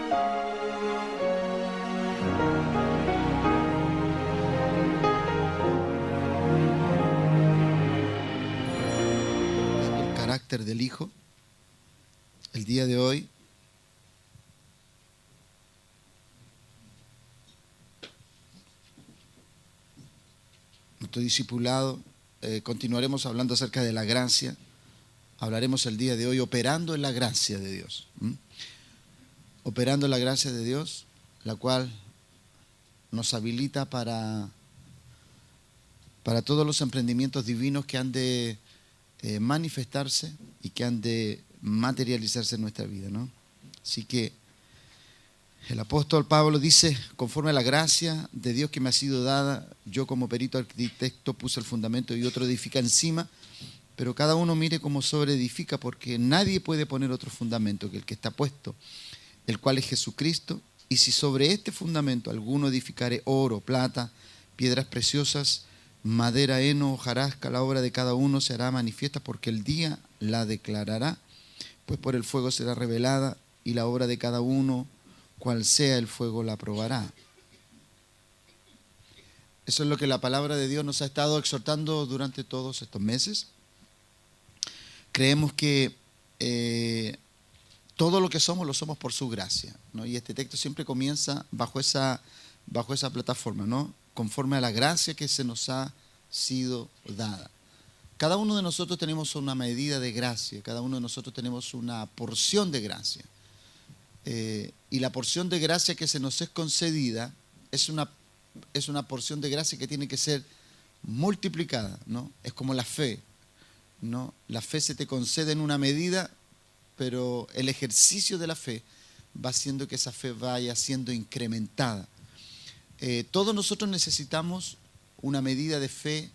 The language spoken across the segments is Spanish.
El carácter del Hijo. El día de hoy nuestro discipulado, continuaremos hablando acerca de la gracia. Hablaremos el día de hoy operando en la gracia de Dios. Operando en la gracia de Dios, la cual nos habilita para todos los emprendimientos divinos que han de manifestarse y que han de materializarse en nuestra vida, ¿no? Así que el apóstol Pablo dice: conforme a la gracia de Dios que me ha sido dada, yo como perito arquitecto puse el fundamento y otro edifica encima, pero cada uno mire cómo sobreedifica, porque nadie puede poner otro fundamento que el que está puesto, el cual es Jesucristo. Y si sobre este fundamento alguno edificare oro, plata, piedras preciosas, madera, heno, hojarasca, la obra de cada uno se hará manifiesta, porque el día la declarará, pues por el fuego será revelada, y la obra de cada uno, cual sea el fuego, la probará. Eso es lo que la palabra de Dios nos ha estado exhortando durante todos estos meses. Creemos que todo lo que somos, lo somos por su gracia, ¿no? Y este texto siempre comienza bajo esa plataforma, ¿no? Conforme a la gracia que se nos ha sido dada. Cada uno de nosotros tenemos una medida de gracia, cada uno de nosotros tenemos una porción de gracia. Y la porción de gracia que se nos es concedida es una porción de gracia que tiene que ser multiplicada, ¿no? Es como la fe, ¿no? La fe se te concede en una medida, pero el ejercicio de la fe va haciendo que esa fe vaya siendo incrementada. Todos nosotros necesitamos una medida de fe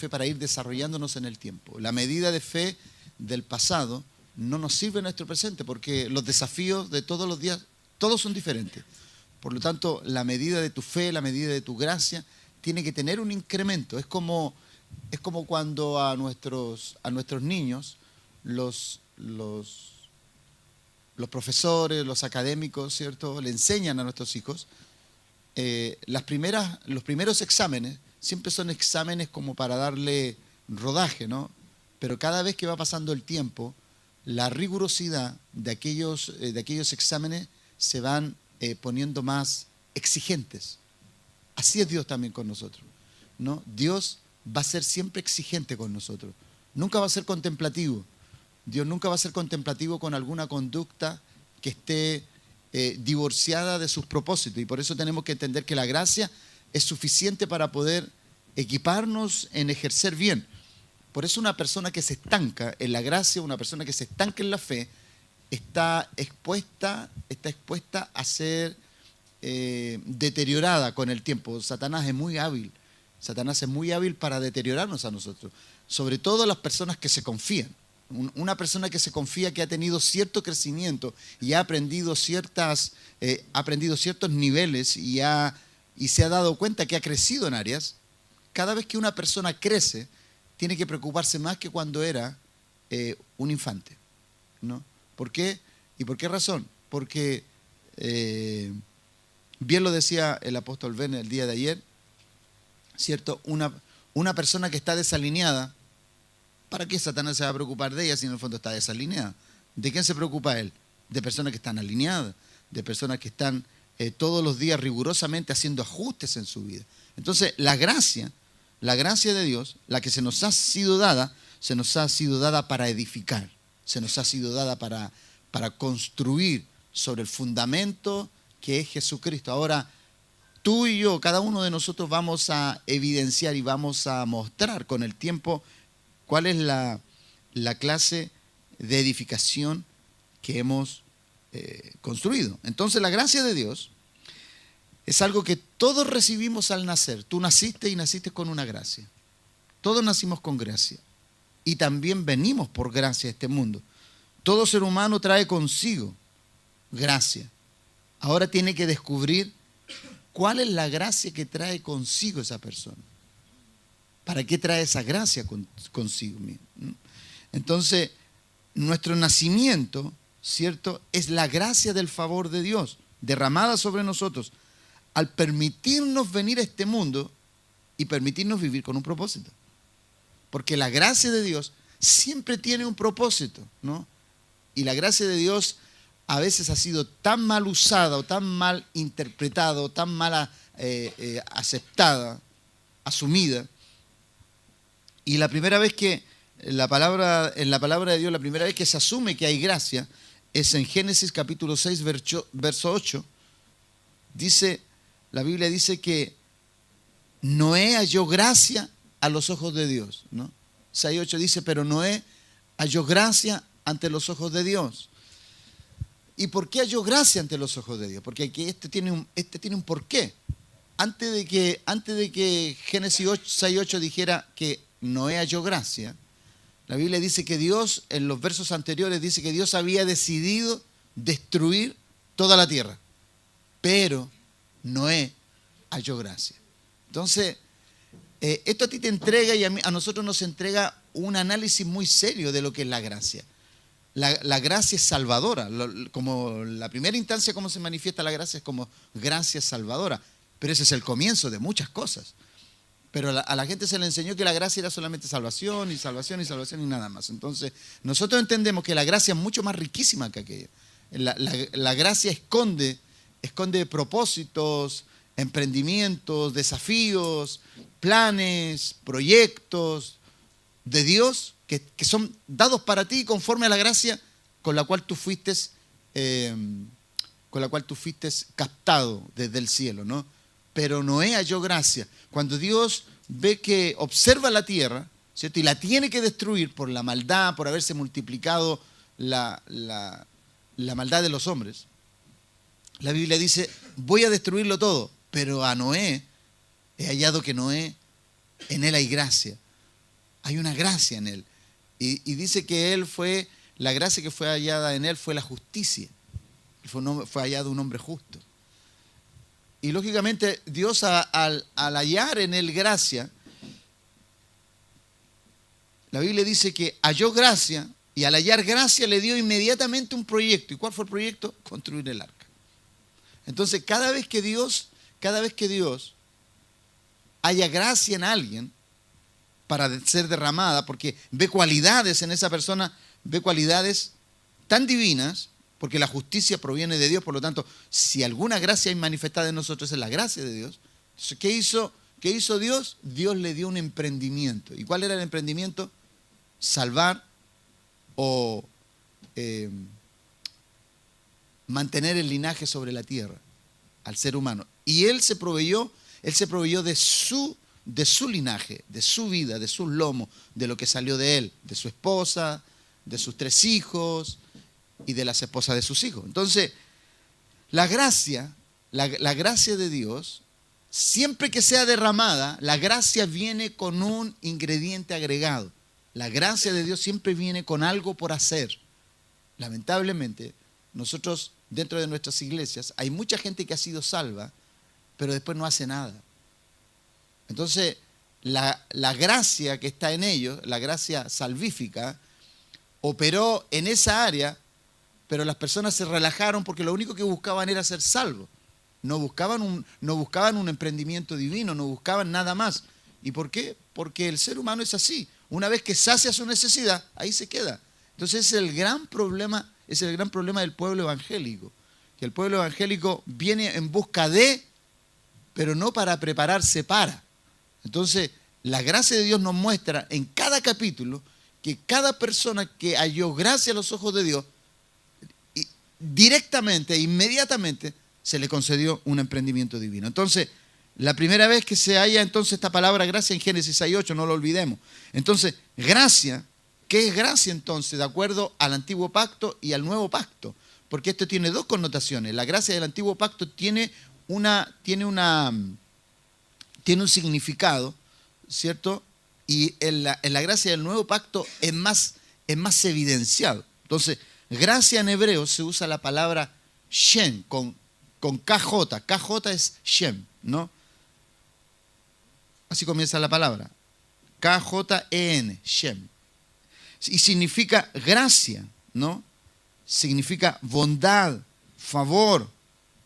para ir desarrollándonos en el tiempo. La medida de fe del pasado no nos sirve en nuestro presente, porque los desafíos de todos los días, todos son diferentes. Por lo tanto, la medida de tu fe, la medida de tu gracia, tiene que tener un incremento. Es como cuando a nuestros niños, los profesores, los académicos, ¿cierto?, le enseñan a nuestros hijos. Los primeros exámenes siempre son exámenes como para darle rodaje, ¿no? Pero cada vez que va pasando el tiempo, la rigurosidad de aquellos exámenes se van poniendo más exigentes. Así es Dios también con nosotros, ¿no? Dios va a ser siempre exigente con nosotros. Nunca va a ser contemplativo. Dios nunca va a ser contemplativo con alguna conducta que esté divorciada de sus propósitos. Y por eso tenemos que entender que la gracia es suficiente para poder equiparnos en ejercer bien. Por eso una persona que se estanca en la gracia, una persona que se estanca en la fe, está expuesta a ser deteriorada con el tiempo. Satanás es muy hábil para deteriorarnos a nosotros, sobre todo las personas que se confían. Una persona que se confía, que ha tenido cierto crecimiento y ha aprendido ciertos niveles y se ha dado cuenta que ha crecido en áreas. Cada vez que una persona crece, tiene que preocuparse más que cuando era un infante, ¿no? ¿Por qué? ¿Y por qué razón? Porque bien lo decía el apóstol Ben el día de ayer, ¿cierto? Una persona que está desalineada, ¿para qué Satanás se va a preocupar de ella si en el fondo está desalineada? ¿De quién se preocupa él? De personas que están alineadas, de personas que están todos los días rigurosamente haciendo ajustes en su vida. Entonces, la gracia de Dios, la que se nos ha sido dada para edificar, se nos ha sido dada para construir sobre el fundamento que es Jesucristo. Ahora, tú y yo, cada uno de nosotros vamos a evidenciar y vamos a mostrar con el tiempo cuál es la clase de edificación que hemos construido. Entonces, la gracia de Dios es algo que todos recibimos al nacer. Tú naciste y naciste con una gracia. Todos nacimos con gracia. Y también venimos por gracia a este mundo. Todo ser humano trae consigo gracia. Ahora tiene que descubrir cuál es la gracia que trae consigo esa persona. ¿Para qué trae esa gracia consigo mismo? Entonces, nuestro nacimiento, ¿cierto? Es la gracia del favor de Dios derramada sobre nosotros al permitirnos venir a este mundo y permitirnos vivir con un propósito. Porque la gracia de Dios siempre tiene un propósito, ¿no? Y la gracia de Dios a veces ha sido tan mal usada o tan mal interpretada o tan mal aceptada, asumida. Y la primera vez que en la palabra de Dios, la primera vez que se asume que hay gracia es en Génesis capítulo 6, verso 8. La Biblia dice que Noé halló gracia a los ojos de Dios, ¿no? 6:8 dice, pero Noé halló gracia ante los ojos de Dios. ¿Y por qué halló gracia ante los ojos de Dios? Porque aquí este tiene un porqué. Antes de que Génesis 6:8 dijera que Noé halló gracia, la Biblia dice que Dios, en los versos anteriores, dice que Dios había decidido destruir toda la tierra. Pero Noé halló gracia. Entonces, esto a ti te entrega y a nosotros nos entrega un análisis muy serio de lo que es la gracia. La gracia es salvadora. Como la primera instancia como se manifiesta la gracia es como gracia salvadora. Pero ese es el comienzo de muchas cosas. Pero a la gente se le enseñó que la gracia era solamente salvación y salvación y salvación y nada más. Entonces, nosotros entendemos que la gracia es mucho más riquísima que aquello. La gracia esconde propósitos, emprendimientos, desafíos, planes, proyectos de Dios que son dados para ti conforme a la gracia con la cual tú fuiste captado desde el cielo, ¿no? Pero Noé halló gracia. Cuando Dios ve que observa la tierra, ¿cierto? Y la tiene que destruir por la maldad, por haberse multiplicado la maldad de los hombres, la Biblia dice, voy a destruirlo todo, pero a Noé, he hallado que Noé, en él hay gracia. Hay una gracia en él. Y dice que la gracia que fue hallada en él fue la justicia. Fue hallado un hombre justo. Y lógicamente Dios al hallar en él gracia, la Biblia dice que halló gracia y al hallar gracia le dio inmediatamente un proyecto. ¿Y cuál fue el proyecto? Construir el arca. Entonces cada vez que Dios haya gracia en alguien para ser derramada, porque ve cualidades en esa persona, ve cualidades tan divinas, porque la justicia proviene de Dios, por lo tanto, si alguna gracia hay manifestada en nosotros es la gracia de Dios. Entonces, ¿qué hizo Dios? Dios le dio un emprendimiento. ¿Y cuál era el emprendimiento? Salvar o mantener el linaje sobre la tierra al ser humano. Y Él se proveyó de su linaje, de su vida, de sus lomos, de lo que salió de Él, de su esposa, de sus 3 hijos y de las esposas de sus hijos. Entonces, la gracia de Dios, siempre que sea derramada, la gracia viene con un ingrediente agregado. La gracia de Dios siempre viene con algo por hacer. Lamentablemente, nosotros dentro de nuestras iglesias hay mucha gente que ha sido salva, pero después no hace nada. Entonces, la gracia que está en ellos, la gracia salvífica, operó en esa área, pero las personas se relajaron porque lo único que buscaban era ser salvos. No buscaban un emprendimiento divino, no buscaban nada más. ¿Y por qué? Porque el ser humano es así. Una vez que sacia su necesidad, ahí se queda. Entonces es el gran problema del pueblo evangélico. Que el pueblo evangélico viene en busca de, pero no para prepararse para. Entonces, la gracia de Dios nos muestra en cada capítulo que cada persona que halló gracia a los ojos de Dios, directamente, inmediatamente, se le concedió un emprendimiento divino. Entonces, la primera vez que se halla entonces esta palabra gracia en Génesis 6:8, no lo olvidemos. Entonces, gracia, ¿qué es gracia entonces? De acuerdo al antiguo pacto y al nuevo pacto. Porque esto tiene 2 connotaciones. La gracia del antiguo pacto tiene un significado, ¿cierto? Y en la gracia del nuevo pacto es más evidenciado. Entonces, gracia en hebreo se usa la palabra Shem, con KJ. KJ es Shem, ¿no? Así comienza la palabra. KJEN, Shem. Y significa gracia, ¿no? significa bondad, favor,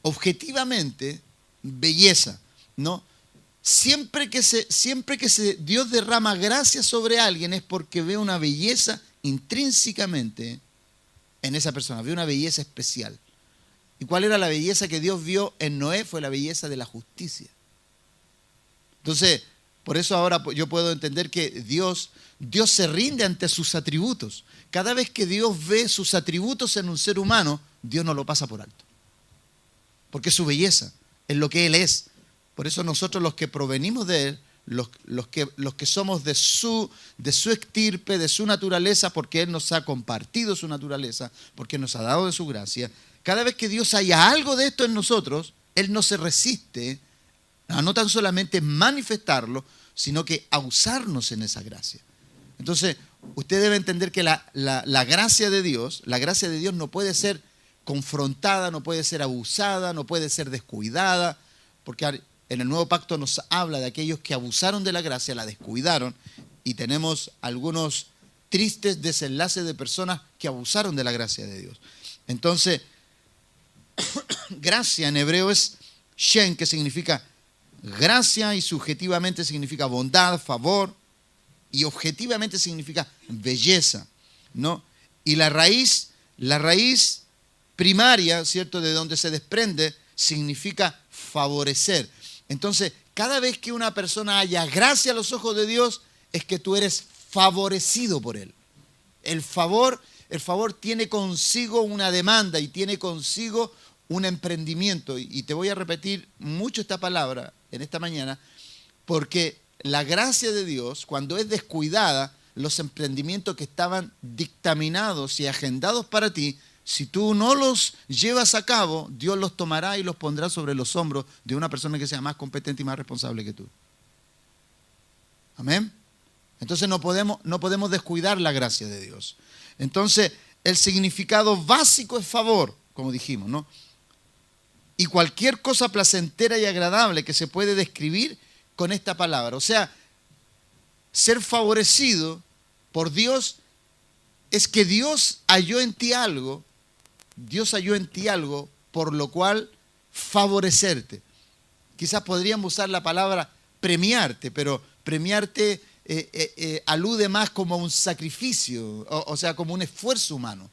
objetivamente, belleza, ¿no? Siempre que Dios derrama gracia sobre alguien es porque ve una belleza intrínsecamente en esa persona, ve una belleza especial. ¿Y cuál era la belleza que Dios vio en Noé? Fue la belleza de la justicia. Entonces, por eso ahora yo puedo entender que Dios se rinde ante sus atributos. Cada vez que Dios ve sus atributos en un ser humano, Dios no lo pasa por alto. Porque es su belleza, es lo que Él es. Por eso nosotros los que provenimos de Él, los que somos de su estirpe, de su naturaleza, porque Él nos ha compartido su naturaleza, porque nos ha dado de su gracia, cada vez que Dios haya algo de esto en nosotros, Él no se resiste a no tan solamente manifestarlo, sino que a usarnos en esa gracia. Entonces, usted debe entender que la gracia de Dios no puede ser confrontada, no puede ser abusada, no puede ser descuidada, porque en el Nuevo Pacto nos habla de aquellos que abusaron de la gracia, la descuidaron, y tenemos algunos tristes desenlaces de personas que abusaron de la gracia de Dios. Entonces, gracia en hebreo es shen, que significa gracia, y subjetivamente significa bondad, favor, y objetivamente significa belleza, ¿no? Y la raíz primaria, ¿cierto?, de donde se desprende, significa favorecer. Entonces, cada vez que una persona haya gracia a los ojos de Dios, es que tú eres favorecido por Él. El favor tiene consigo una demanda y tiene consigo un emprendimiento. Y te voy a repetir mucho esta palabra en esta mañana, porque la gracia de Dios, cuando es descuidada, los emprendimientos que estaban dictaminados y agendados para ti, si tú no los llevas a cabo, Dios los tomará y los pondrá sobre los hombros de una persona que sea más competente y más responsable que tú. Amén. Entonces no podemos descuidar la gracia de Dios. Entonces, el significado básico es favor, como dijimos, ¿no? Y cualquier cosa placentera y agradable que se puede describir con esta palabra. O sea, ser favorecido por Dios es que Dios halló en ti algo por lo cual favorecerte. Quizás podríamos usar la palabra premiarte, pero premiarte alude más como a un sacrificio, o sea, como un esfuerzo humano.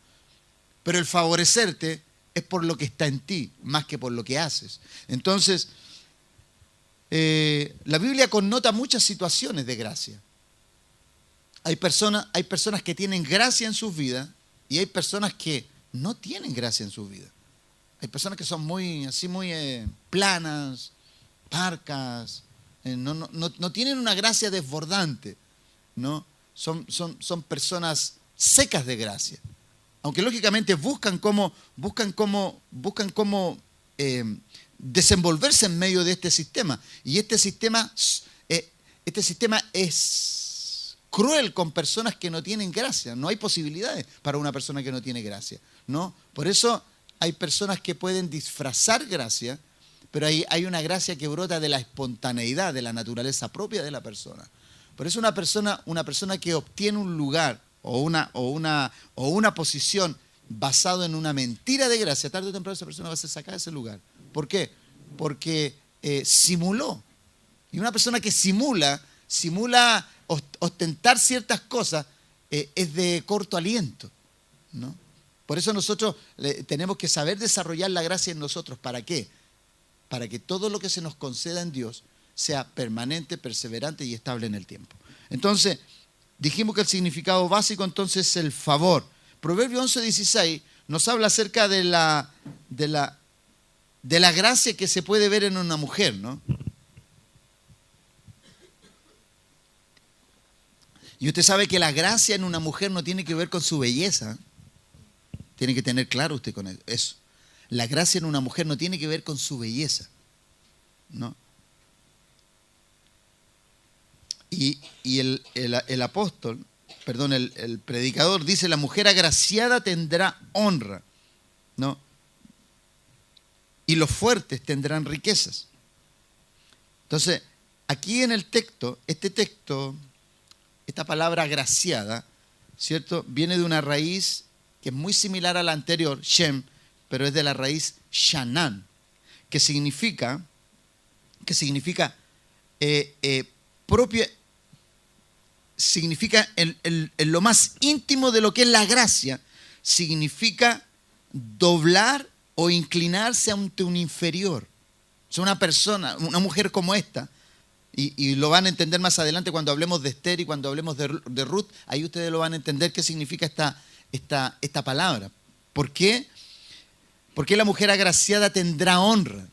Pero el favorecerte es por lo que está en ti, más que por lo que haces. Entonces, la Biblia connota muchas situaciones de gracia. Hay personas que tienen gracia en sus vidas y hay personas que no tienen gracia en sus vidas. Hay personas que son muy planas, parcas, no tienen una gracia desbordante, ¿no? Son personas secas de gracia. Aunque lógicamente buscan cómo desenvolverse en medio de este sistema. Y este sistema es cruel con personas que no tienen gracia. No hay posibilidades para una persona que no tiene gracia, ¿no? Por eso hay personas que pueden disfrazar gracia, pero hay una gracia que brota de la espontaneidad, de la naturaleza propia de la persona. Por eso una persona que obtiene un lugar o una posición basado en una mentira de gracia, tarde o temprano esa persona va a ser sacada de ese lugar. ¿Por qué? Porque simuló. Y una persona que simula ostentar ciertas cosas, es de corto aliento, ¿no? Por eso nosotros tenemos que saber desarrollar la gracia en nosotros. ¿Para qué? Para que todo lo que se nos conceda en Dios sea permanente, perseverante y estable en el tiempo. Entonces, dijimos que el significado básico entonces es el favor. Proverbio 11:16 nos habla acerca de la gracia que se puede ver en una mujer, ¿no? Y usted sabe que la gracia en una mujer no tiene que ver con su belleza. Tiene que tener claro usted con eso. La gracia en una mujer no tiene que ver con su belleza, ¿no? Y el apóstol, perdón, el predicador dice: la mujer agraciada tendrá honra, ¿no? Y los fuertes tendrán riquezas. Entonces, aquí en el texto, esta palabra agraciada, ¿cierto?, viene de una raíz que es muy similar a la anterior, Shem, pero es de la raíz Shanan, que significa propia, significa en lo más íntimo de lo que es la gracia, significa doblar o inclinarse ante un inferior. O sea, una persona, una mujer como esta, y lo van a entender más adelante cuando hablemos de Esther y cuando hablemos de Ruth, ahí ustedes lo van a entender qué significa esta palabra. ¿Por qué? Porque la mujer agraciada tendrá honra.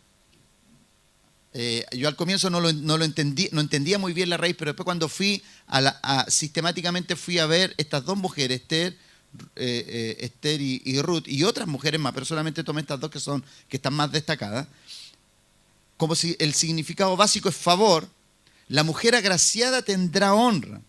Yo al comienzo no entendía muy bien la raíz, pero después cuando sistemáticamente fui a ver estas dos mujeres, Esther y Ruth, y otras mujeres más, pero solamente tomé estas dos que están más destacadas, como si el significado básico es favor. La mujer agraciada tendrá honra,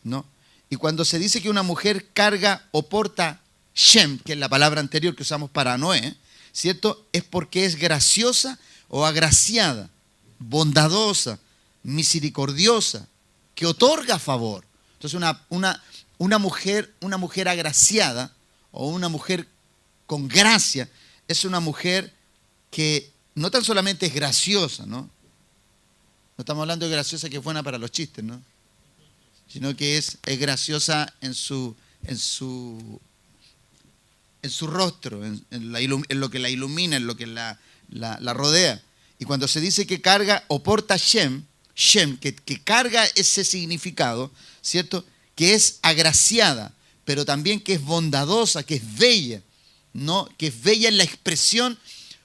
¿no? Y cuando se dice que una mujer carga o porta Shem, que es la palabra anterior que usamos para Noé, ¿cierto? Es porque es graciosa o agraciada, bondadosa, misericordiosa, que otorga favor. Entonces una mujer agraciada o una mujer con gracia es una mujer que no tan solamente es graciosa, ¿no? No estamos hablando de graciosa que es buena para los chistes, ¿no? Sino que es graciosa en su rostro, en lo que la ilumina, en lo que la rodea. Y cuando se dice que carga o porta Shem, que carga ese significado, ¿cierto? Que es agraciada, pero también que es bondadosa, que es bella, ¿no? Que es bella en la expresión,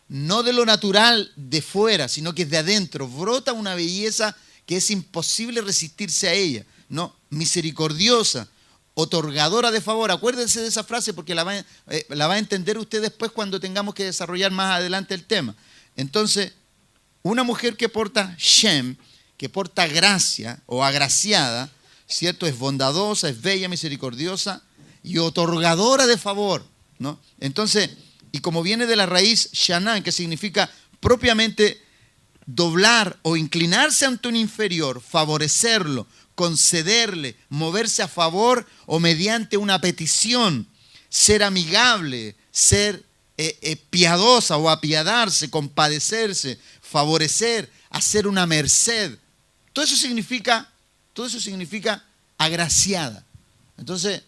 no de lo natural de fuera, sino que es de adentro. Brota una belleza que es imposible resistirse a ella, ¿no? Misericordiosa, otorgadora de favor. Acuérdense de esa frase porque la va a entender usted después cuando tengamos que desarrollar más adelante el tema. Entonces, una mujer que porta Shem, que porta gracia o agraciada, ¿cierto? Es bondadosa, es bella, misericordiosa y otorgadora de favor, ¿no? Entonces, y como viene de la raíz Shanan, que significa propiamente doblar o inclinarse ante un inferior, favorecerlo, concederle, moverse a favor o mediante una petición, ser amigable, ser piadosa o apiadarse, compadecerse, favorecer, hacer una merced. Todo eso significa agraciada. Entonces,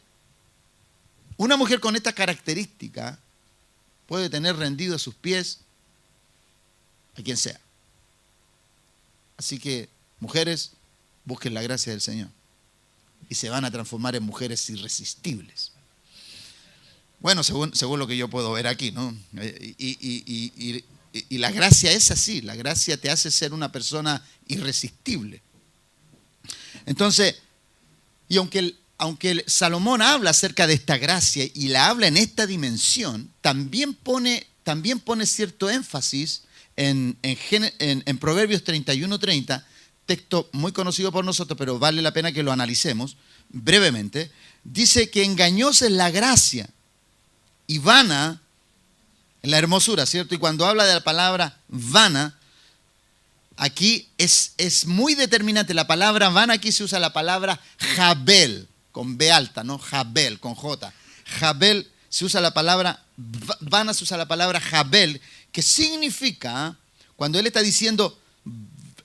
una mujer con esta característica puede tener rendido a sus pies a quien sea. Así que, mujeres, busquen la gracia del Señor y se van a transformar en mujeres irresistibles. Bueno, según lo que yo puedo ver aquí, ¿no? Y la gracia es así, la gracia te hace ser una persona irresistible. Entonces, y aunque Salomón habla acerca de esta gracia y la habla en esta dimensión, también pone cierto énfasis en Proverbios 31:30, texto muy conocido por nosotros, pero vale la pena que lo analicemos brevemente. Dice que engañosa es la gracia y vana la hermosura, ¿cierto? Y cuando habla de la palabra vana, aquí es muy determinante. La palabra vana, aquí se usa la palabra jabel, con B alta, ¿no? Jabel, con J. Jabel, se usa la palabra, vana se usa la palabra jabel, que significa, cuando él está diciendo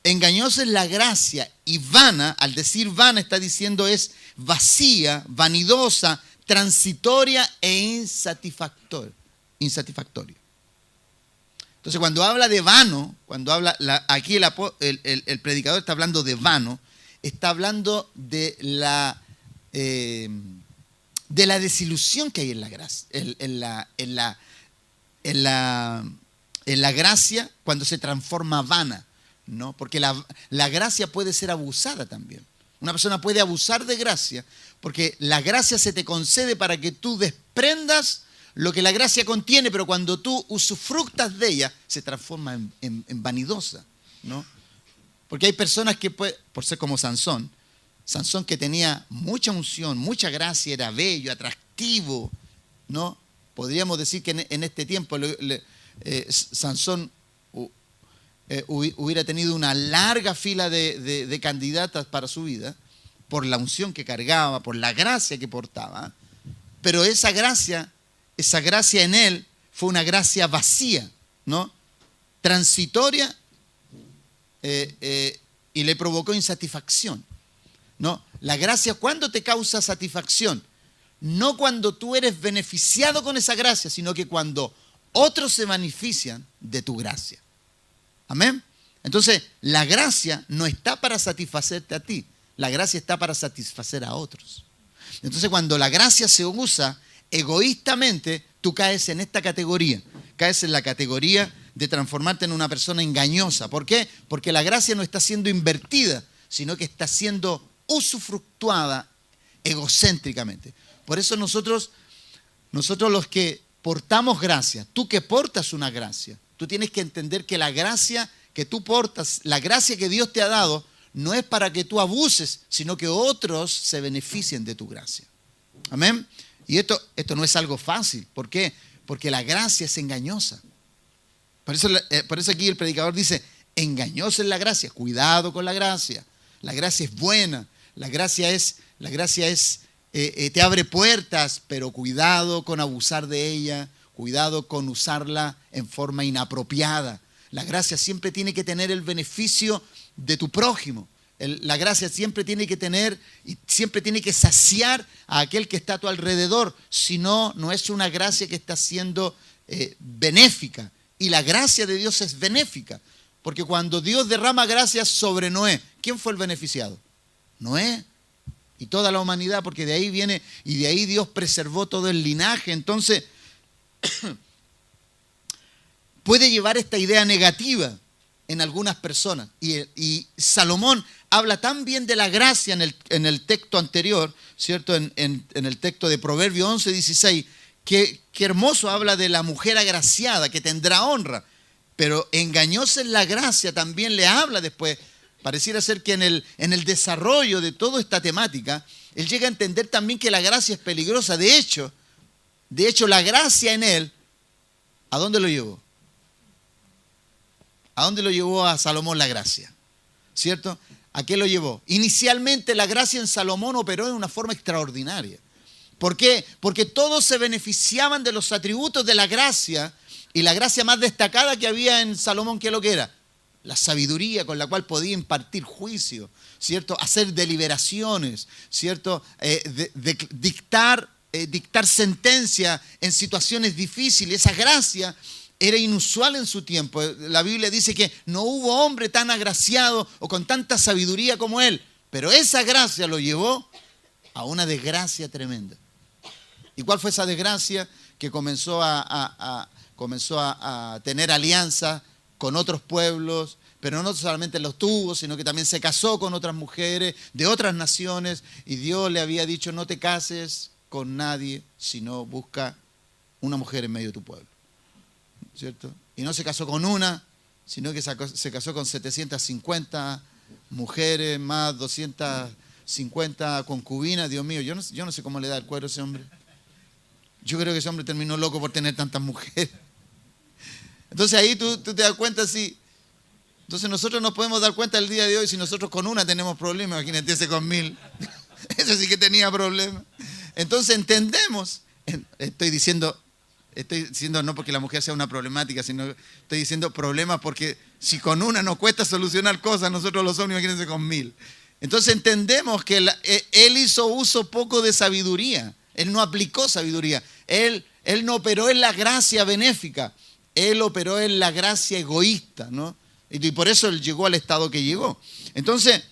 engañosa es la gracia y vana, al decir vana está diciendo es vacía, vanidosa, transitoria e insatisfactoria. Entonces, cuando habla de vano, aquí el predicador está hablando de vano, está hablando de la desilusión que hay en la gracia, en la gracia cuando se transforma vana, ¿no? Porque la gracia puede ser abusada también. Una persona puede abusar de gracia porque la gracia se te concede para que tú desprendas lo que la gracia contiene, pero cuando tú usufructas de ella, se transforma en vanidosa, ¿no? Porque hay personas que, por ser como Sansón que tenía mucha unción, mucha gracia, era bello, atractivo, ¿no? Podríamos decir que en este tiempo Sansón hubiera tenido una larga fila de candidatas para su vida, por la unción que cargaba, por la gracia que portaba. pero esa gracia en él fue una gracia vacía, ¿no? Transitoria, y le provocó insatisfacción, ¿no? La gracia, ¿cuándo te causa satisfacción? No cuando tú eres beneficiado con esa gracia, sino que cuando otros se benefician de tu gracia. Amén. Entonces, la gracia no está para satisfacerte a ti, la gracia está para satisfacer a otros. Entonces, cuando la gracia se usa egoístamente, tú caes en esta categoría, caes en la categoría de transformarte en una persona engañosa. ¿Por qué? Porque la gracia no está siendo invertida, sino que está siendo usufructuada egocéntricamente. Por eso nosotros los que portamos gracia, tú que portas una gracia, tú tienes que entender que la gracia que tú portas, la gracia que Dios te ha dado, no es para que tú abuses, sino que otros se beneficien de tu gracia. Amén. Y esto no es algo fácil. ¿Por qué? Porque la gracia es engañosa. Por eso aquí el predicador dice, engañosa es la gracia. Cuidado con la gracia. La gracia es buena. La gracia te abre puertas, pero cuidado con abusar de ella. Cuidado con usarla en forma inapropiada. La gracia siempre tiene que tener el beneficio de tu prójimo. La gracia siempre tiene que tener y siempre tiene que saciar a aquel que está a tu alrededor. Si no, no es una gracia que está siendo benéfica. Y la gracia de Dios es benéfica. Porque cuando Dios derrama gracia sobre Noé, ¿quién fue el beneficiado? Noé y toda la humanidad, porque de ahí viene y de ahí Dios preservó todo el linaje. Entonces, puede llevar esta idea negativa en algunas personas. Y Salomón habla tan bien de la gracia en el texto anterior, ¿cierto? En el texto de Proverbios 11:16, que hermoso habla de la mujer agraciada que tendrá honra. Pero engañosa es la gracia, también le habla después. Pareciera ser que en el desarrollo de toda esta temática, él llega a entender también que la gracia es peligrosa. De hecho, la gracia en él, ¿a dónde lo llevó? ¿A dónde lo llevó a Salomón la gracia? ¿Cierto? ¿A qué lo llevó? Inicialmente la gracia en Salomón operó de una forma extraordinaria. ¿Por qué? Porque todos se beneficiaban de los atributos de la gracia, y la gracia más destacada que había en Salomón, ¿qué es lo que era? La sabiduría con la cual podía impartir juicio, ¿cierto? Hacer deliberaciones, ¿cierto? Dictar sentencia en situaciones difíciles. Esa gracia era inusual en su tiempo. La Biblia dice que no hubo hombre tan agraciado o con tanta sabiduría como él. Pero esa gracia lo llevó a una desgracia tremenda. ¿Y cuál fue esa desgracia? Que comenzó a tener alianza con otros pueblos, pero no solamente los tuvo, sino que también se casó con otras mujeres de otras naciones, y Dios le había dicho, no te cases con nadie, sino busca una mujer en medio de tu pueblo. ¿Cierto? Y no se casó con una, sino que se casó con 750 mujeres, más 250 concubinas. Dios mío, yo no sé cómo le da el cuero a ese hombre. Yo creo que ese hombre terminó loco por tener tantas mujeres. Entonces ahí tú te das cuenta, sí. Entonces nosotros nos podemos dar cuenta el día de hoy, si nosotros con una tenemos problemas, imagínate ese con 1000. Ese sí que tenía problemas. Entonces entendemos, estoy diciendo no porque la mujer sea una problemática, sino estoy diciendo problemas porque si con una nos cuesta solucionar cosas, nosotros los hombres, imagínense con 1000. Entonces entendemos que él hizo uso poco de sabiduría, él no aplicó sabiduría, él no operó en la gracia benéfica, él operó en la gracia egoísta, ¿no? Y por eso él llegó al estado que llegó. Entonces,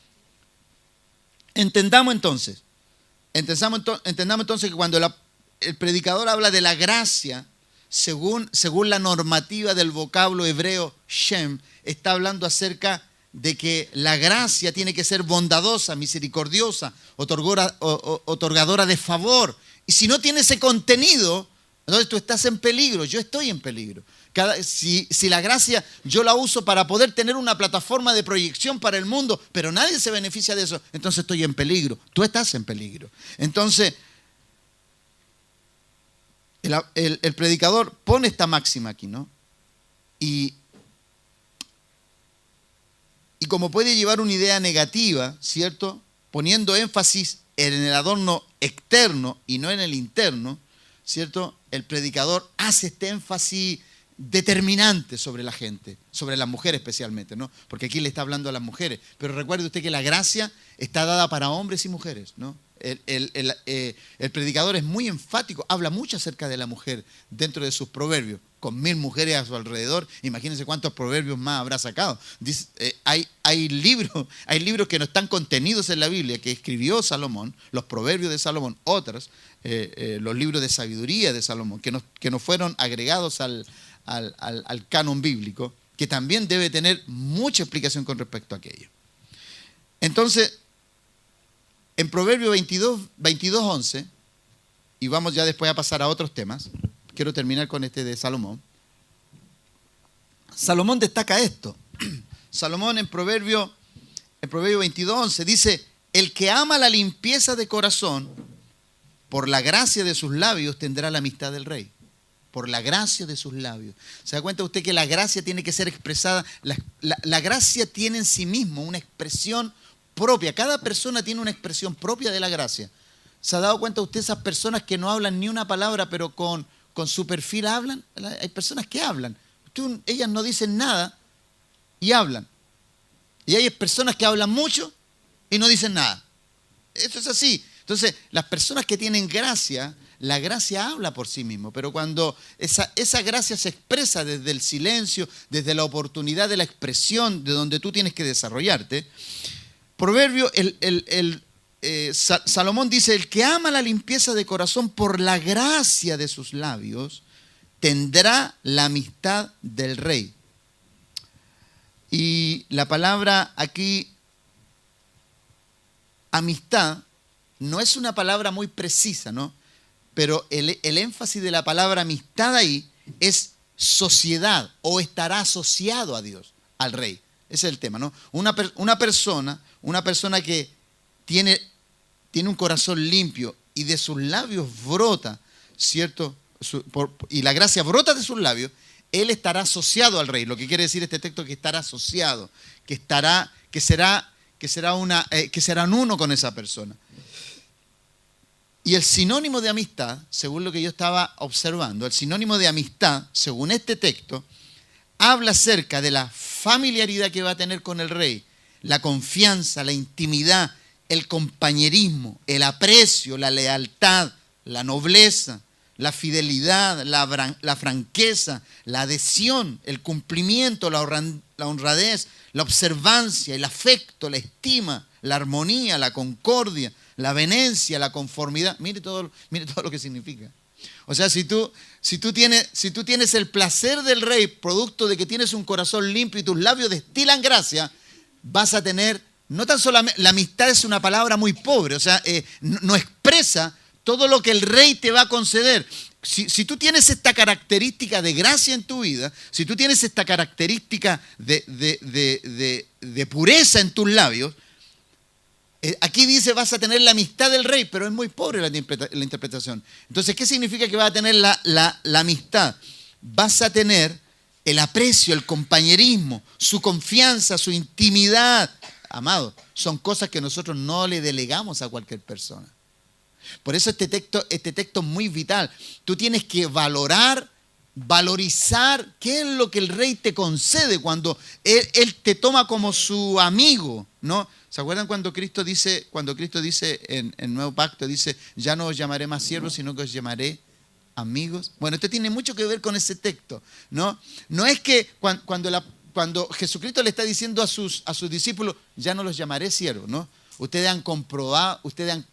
entendamos entonces que cuando el predicador habla de la gracia, según la normativa del vocablo hebreo Shem, está hablando acerca de que la gracia tiene que ser bondadosa, misericordiosa, otorgadora de favor. Y si no tiene ese contenido, entonces tú estás en peligro, yo estoy en peligro. Si la gracia yo la uso para poder tener una plataforma de proyección para el mundo, pero nadie se beneficia de eso, entonces estoy en peligro, tú estás en peligro. Entonces, el predicador pone esta máxima aquí, ¿no? Y como puede llevar una idea negativa, ¿cierto? poniendo énfasis en el adorno externo y no en el interno, ¿cierto? El predicador hace este énfasis determinante sobre la gente, sobre las mujeres especialmente, ¿no? Porque aquí le está hablando a las mujeres. Pero recuerde usted que la gracia está dada para hombres y mujeres, ¿no? El predicador es muy enfático, habla mucho acerca de la mujer dentro de sus proverbios. Con 1000 mujeres a su alrededor, imagínense cuántos proverbios más habrá sacado. Dice, hay libros que no están contenidos en la Biblia, que escribió Salomón, los proverbios de Salomón, otros, los libros de sabiduría de Salomón, que no fueron agregados al canon bíblico, que también debe tener mucha explicación con respecto a aquello. Entonces, en Proverbio 22:11, y vamos ya después a pasar a otros temas, quiero terminar con este de Salomón. Salomón destaca esto. Salomón en Proverbio 22:11 dice, el que ama la limpieza de corazón, por la gracia de sus labios tendrá la amistad del rey. Por la gracia de sus labios. ¿Se da cuenta usted que la gracia tiene que ser expresada? La gracia tiene en sí mismo una expresión propia. Cada persona tiene una expresión propia de la gracia. ¿Se ha dado cuenta usted esas personas que no hablan ni una palabra, pero con su perfil hablan? Hay personas que hablan. Ellas no dicen nada y hablan. Y hay personas que hablan mucho y no dicen nada. Eso es así. Entonces, las personas que tienen gracia, la gracia habla por sí mismo, pero cuando esa gracia se expresa desde el silencio, desde la oportunidad de la expresión de donde tú tienes que desarrollarte, Proverbio, Salomón dice, el que ama la limpieza de corazón por la gracia de sus labios, tendrá la amistad del rey. Y la palabra aquí, amistad, no es una palabra muy precisa, ¿no? Pero el énfasis de la palabra amistad ahí es sociedad, o estará asociado a Dios, al rey. Ese es el tema, ¿no? Una persona que tiene un corazón limpio y de sus labios brota, ¿cierto? Y la gracia brota de sus labios, él estará asociado al rey. Lo que quiere decir este texto es que estará asociado, que serán uno con esa persona. Y el sinónimo de amistad, según lo que yo estaba observando, el sinónimo de amistad, según este texto, habla acerca de la familiaridad que va a tener con el rey, la confianza, la intimidad, el compañerismo, el aprecio, la lealtad, la nobleza, la fidelidad, la franqueza, la adhesión, el cumplimiento, la honradez, la observancia, el afecto, la estima, la armonía, la concordia, la benencia, la conformidad. Mire todo lo que significa. O sea, si tú tienes el placer del rey, producto de que tienes un corazón limpio y tus labios destilan gracia, vas a tener, no tan solamente, la amistad es una palabra muy pobre, o sea, no expresa todo lo que el rey te va a conceder. Si tú tienes esta característica de gracia en tu vida, si tú tienes esta característica de pureza en tus labios, aquí dice vas a tener la amistad del rey, pero es muy pobre la interpretación. Entonces, ¿qué significa que vas a tener la amistad? Vas a tener el aprecio, el compañerismo, su confianza, su intimidad. Amado, son cosas que nosotros no le delegamos a cualquier persona. Por eso este texto es muy vital. Tú tienes que valorizar qué es lo que el rey te concede cuando él te toma como su amigo, ¿no? ¿Se acuerdan cuando Cristo dice en el Nuevo Pacto, dice, ya no os llamaré más siervos, sino que os llamaré amigos? Bueno, esto tiene mucho que ver con ese texto, ¿no? No es que cuando Jesucristo le está diciendo a sus discípulos, ya no los llamaré siervos, ¿no? Ustedes han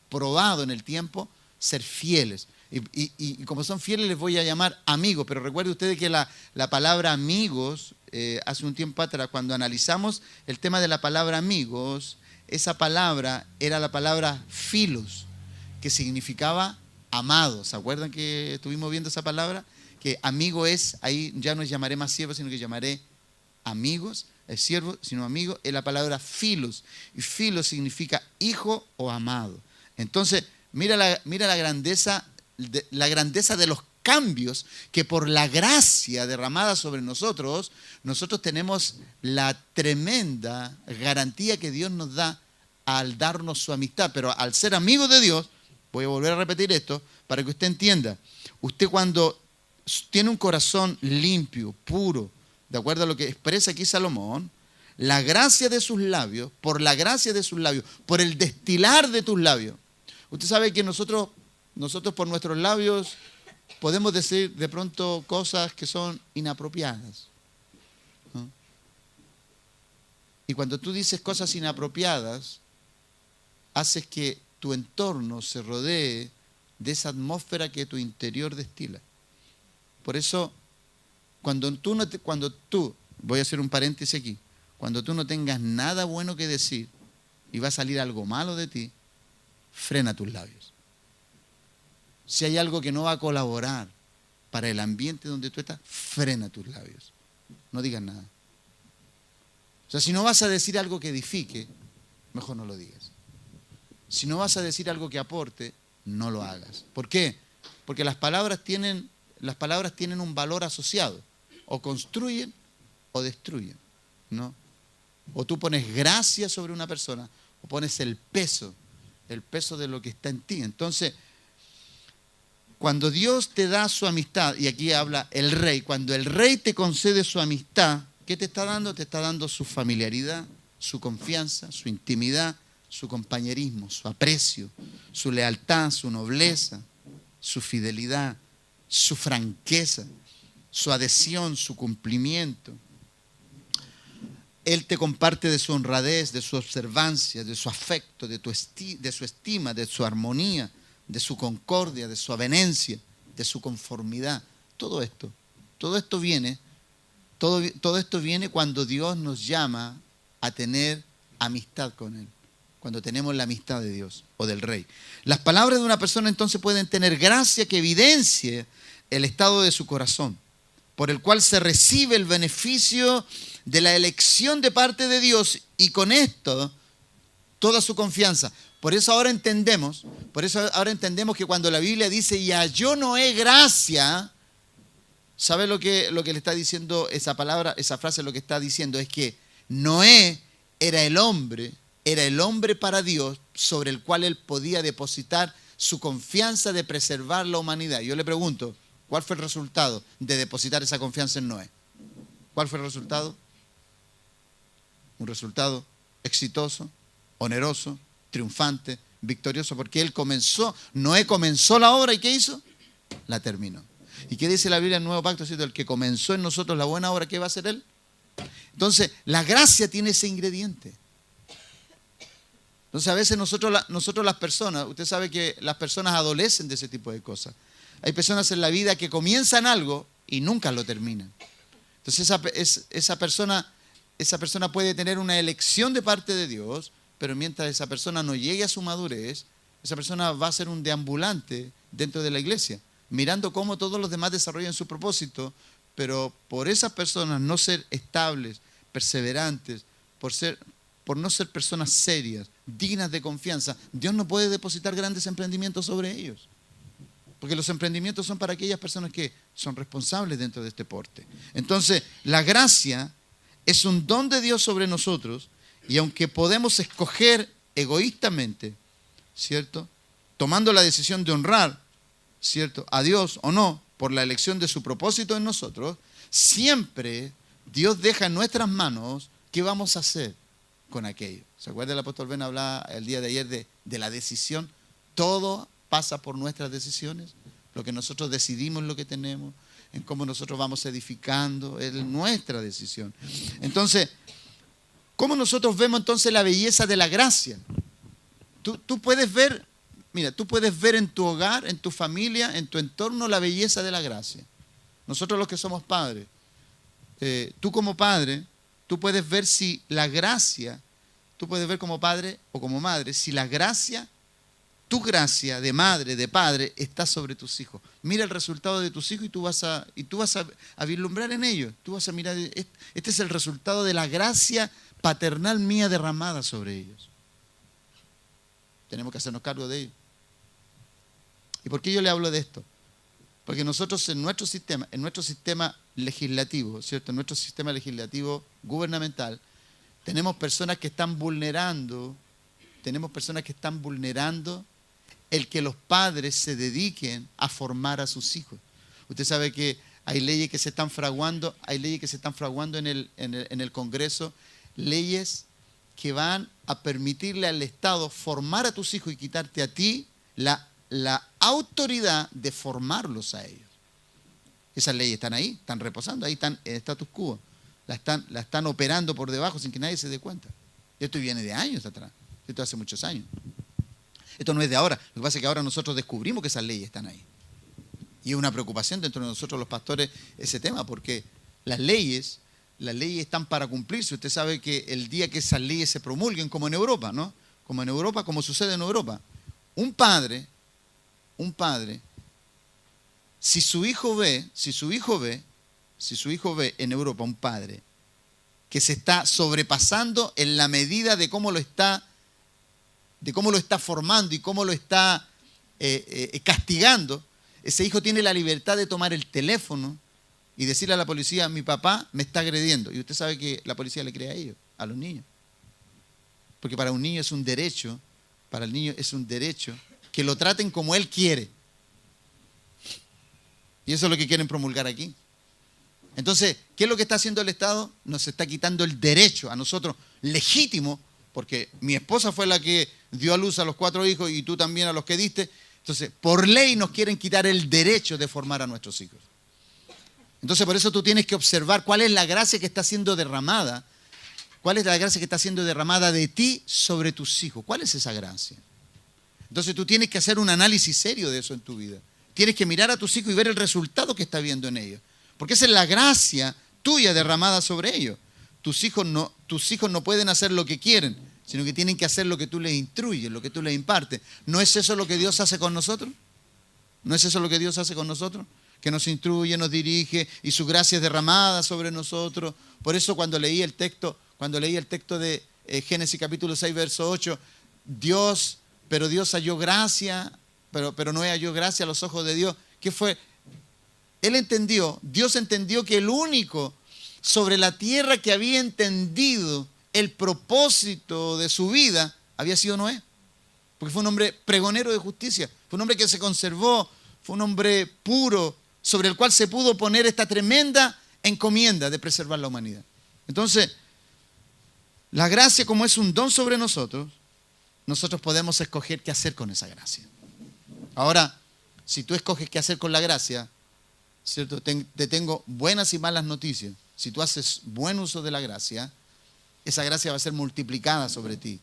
probado en el tiempo ser fieles. Y como son fieles les voy a llamar amigos. Pero recuerden ustedes que la palabra amigos, hace un tiempo atrás, cuando analizamos el tema de la palabra amigos, esa palabra era la palabra filos, que significaba amado. ¿Se acuerdan que estuvimos viendo esa palabra? Que amigo es, ahí ya no llamaré más siervos, sino que llamaré amigos. El siervo, sino amigo, es la palabra filos. Y filos significa hijo o amado. Entonces, mira la grandeza de los cambios que por la gracia derramada sobre nosotros tenemos la tremenda garantía que Dios nos da al darnos su amistad, pero al ser amigo de Dios, voy a volver a repetir esto para que usted entienda. Usted cuando tiene un corazón limpio, puro, de acuerdo a lo que expresa aquí Salomón, la gracia de sus labios, por la gracia de sus labios, por el destilar de tus labios. Usted sabe que nosotros por nuestros labios podemos decir de pronto cosas que son inapropiadas, ¿no? Y cuando tú dices cosas inapropiadas, haces que tu entorno se rodee de esa atmósfera que tu interior destila. Por eso, cuando tú, voy a hacer un paréntesis aquí, cuando tú no tengas nada bueno que decir y va a salir algo malo de ti, frena tus labios. Si hay algo que no va a colaborar para el ambiente donde tú estás, frena tus labios. No digas nada. O sea, si no vas a decir algo que edifique, mejor no lo digas. Si no vas a decir algo que aporte, no lo hagas. ¿Por qué? Porque las palabras tienen un valor asociado. O construyen o destruyen, ¿no? O tú pones gracia sobre una persona, o pones el peso de lo que está en ti. Entonces, cuando Dios te da su amistad, y aquí habla el rey, cuando el rey te concede su amistad, ¿qué te está dando? Te está dando su familiaridad, su confianza, su intimidad, su compañerismo, su aprecio, su lealtad, su nobleza, su fidelidad, su franqueza, su adhesión, su cumplimiento. Él te comparte de su honradez, de su observancia, de su afecto, de su estima, de su armonía, de su concordia, de su avenencia, de su conformidad. Todo esto viene cuando Dios nos llama a tener amistad con Él, cuando tenemos la amistad de Dios o del Rey. Las palabras de una persona entonces pueden tener gracia que evidencie el estado de su corazón, por el cual se recibe el beneficio de la elección de parte de Dios y con esto toda su confianza. Por eso ahora entendemos que cuando la Biblia dice y halló Noé gracia, ¿sabe lo que le está diciendo esa palabra, esa frase? Lo que está diciendo es que Noé era el hombre para Dios sobre el cual él podía depositar su confianza de preservar la humanidad. Yo le pregunto, ¿cuál fue el resultado de depositar esa confianza en Noé? ¿Cuál fue el resultado? Un resultado exitoso, oneroso, triunfante, victorioso, porque Noé comenzó la obra y ¿qué hizo? La terminó. ¿Y qué dice la Biblia en el Nuevo Pacto? El que comenzó en nosotros la buena obra, ¿qué va a hacer él? Entonces, la gracia tiene ese ingrediente. Entonces, a veces nosotros las personas, usted sabe que las personas adolecen de ese tipo de cosas. Hay personas en la vida que comienzan algo y nunca lo terminan. Entonces, esa persona puede tener una elección de parte de Dios, pero mientras esa persona no llegue a su madurez, esa persona va a ser un deambulante dentro de la iglesia, mirando cómo todos los demás desarrollan su propósito, pero por esas personas no ser estables, perseverantes, por no ser personas serias, dignas de confianza, Dios no puede depositar grandes emprendimientos sobre ellos. Porque los emprendimientos son para aquellas personas que son responsables dentro de este porte. Entonces, la gracia es un don de Dios sobre nosotros, y aunque podemos escoger egoístamente, ¿cierto?, tomando la decisión de honrar, ¿cierto?, a Dios o no, por la elección de su propósito en nosotros, siempre Dios deja en nuestras manos qué vamos a hacer con aquello. ¿Se acuerda? El apóstol Ben hablaba el día de ayer de la decisión. Todo pasa por nuestras decisiones. Lo que nosotros decidimos, lo que tenemos, en cómo nosotros vamos edificando, es nuestra decisión. Entonces, ¿cómo nosotros vemos entonces la belleza de la gracia? Tú puedes ver en tu hogar, en tu familia, en tu entorno la belleza de la gracia. Nosotros los que somos padres, tú como padre, tú puedes ver si la gracia, tú puedes ver como padre o como madre, si la gracia, tu gracia de madre, de padre, está sobre tus hijos. Mira el resultado de tus hijos y tú vas a vislumbrar en ellos. Tú vas a mirar, este es el resultado de la gracia paternal mía derramada sobre ellos. Tenemos que hacernos cargo de ellos. ¿Y por qué yo le hablo de esto? Porque nosotros en nuestro sistema legislativo, ¿cierto?, en nuestro sistema legislativo gubernamental, tenemos personas que están vulnerando tenemos personas que están vulnerando el que los padres se dediquen a formar a sus hijos. Usted sabe que hay leyes que se están fraguando, en el Congreso, leyes que van a permitirle al Estado formar a tus hijos y quitarte a ti la autoridad de formarlos a ellos. Esas leyes están ahí, están reposando, ahí están en status quo. La están operando por debajo sin que nadie se dé cuenta. Esto viene de años atrás, esto hace muchos años. Esto no es de ahora, lo que pasa es que ahora nosotros descubrimos que esas leyes están ahí. Y es una preocupación dentro de nosotros los pastores ese tema, porque las leyes están para cumplirse. Usted sabe que el día que esas leyes se promulguen, como en Europa, ¿no? Como sucede en Europa, un padre, si su hijo ve en Europa un padre que se está sobrepasando en la medida de cómo lo está formando y cómo lo está castigando, ese hijo tiene la libertad de tomar el teléfono y decirle a la policía: mi papá me está agrediendo. Y usted sabe que la policía le cree a ellos, a los niños. Porque para un niño es un derecho, que lo traten como él quiere. Y eso es lo que quieren promulgar aquí. Entonces, ¿qué es lo que está haciendo el Estado? Nos está quitando el derecho a nosotros, legítimo, porque mi esposa fue la que dio a luz a los 4 hijos y tú también a los que diste. Entonces, por ley nos quieren quitar el derecho de formar a nuestros hijos. Entonces, por eso tú tienes que observar cuál es la gracia que está siendo derramada. ¿Cuál es la gracia que está siendo derramada de ti sobre tus hijos? ¿Cuál es esa gracia? Entonces, tú tienes que hacer un análisis serio de eso en tu vida. Tienes que mirar a tus hijos y ver el resultado que está viendo en ellos. Porque esa es la gracia tuya derramada sobre ellos. Tus hijos no pueden hacer lo que quieren, sino que tienen que hacer lo que tú les instruyes, lo que tú les impartes. ¿No es eso lo que Dios hace con nosotros? ¿No es eso lo que Dios hace con nosotros? Que nos instruye, nos dirige y su gracia es derramada sobre nosotros. Por eso cuando leí el texto de Génesis capítulo 6, verso 8, Dios halló gracia, pero no halló gracia a los ojos de Dios. ¿Qué fue? Dios entendió que el único sobre la tierra que había entendido el propósito de su vida había sido Noé. Porque fue un hombre pregonero de justicia, fue un hombre que se conservó, fue un hombre puro, sobre el cual se pudo poner esta tremenda encomienda de preservar la humanidad. Entonces, la gracia, como es un don sobre nosotros podemos escoger qué hacer con esa gracia. Ahora, si tú escoges qué hacer con la gracia, ¿cierto? Te tengo buenas y malas noticias. Si tú haces buen uso de la gracia, esa gracia va a ser multiplicada sobre ti.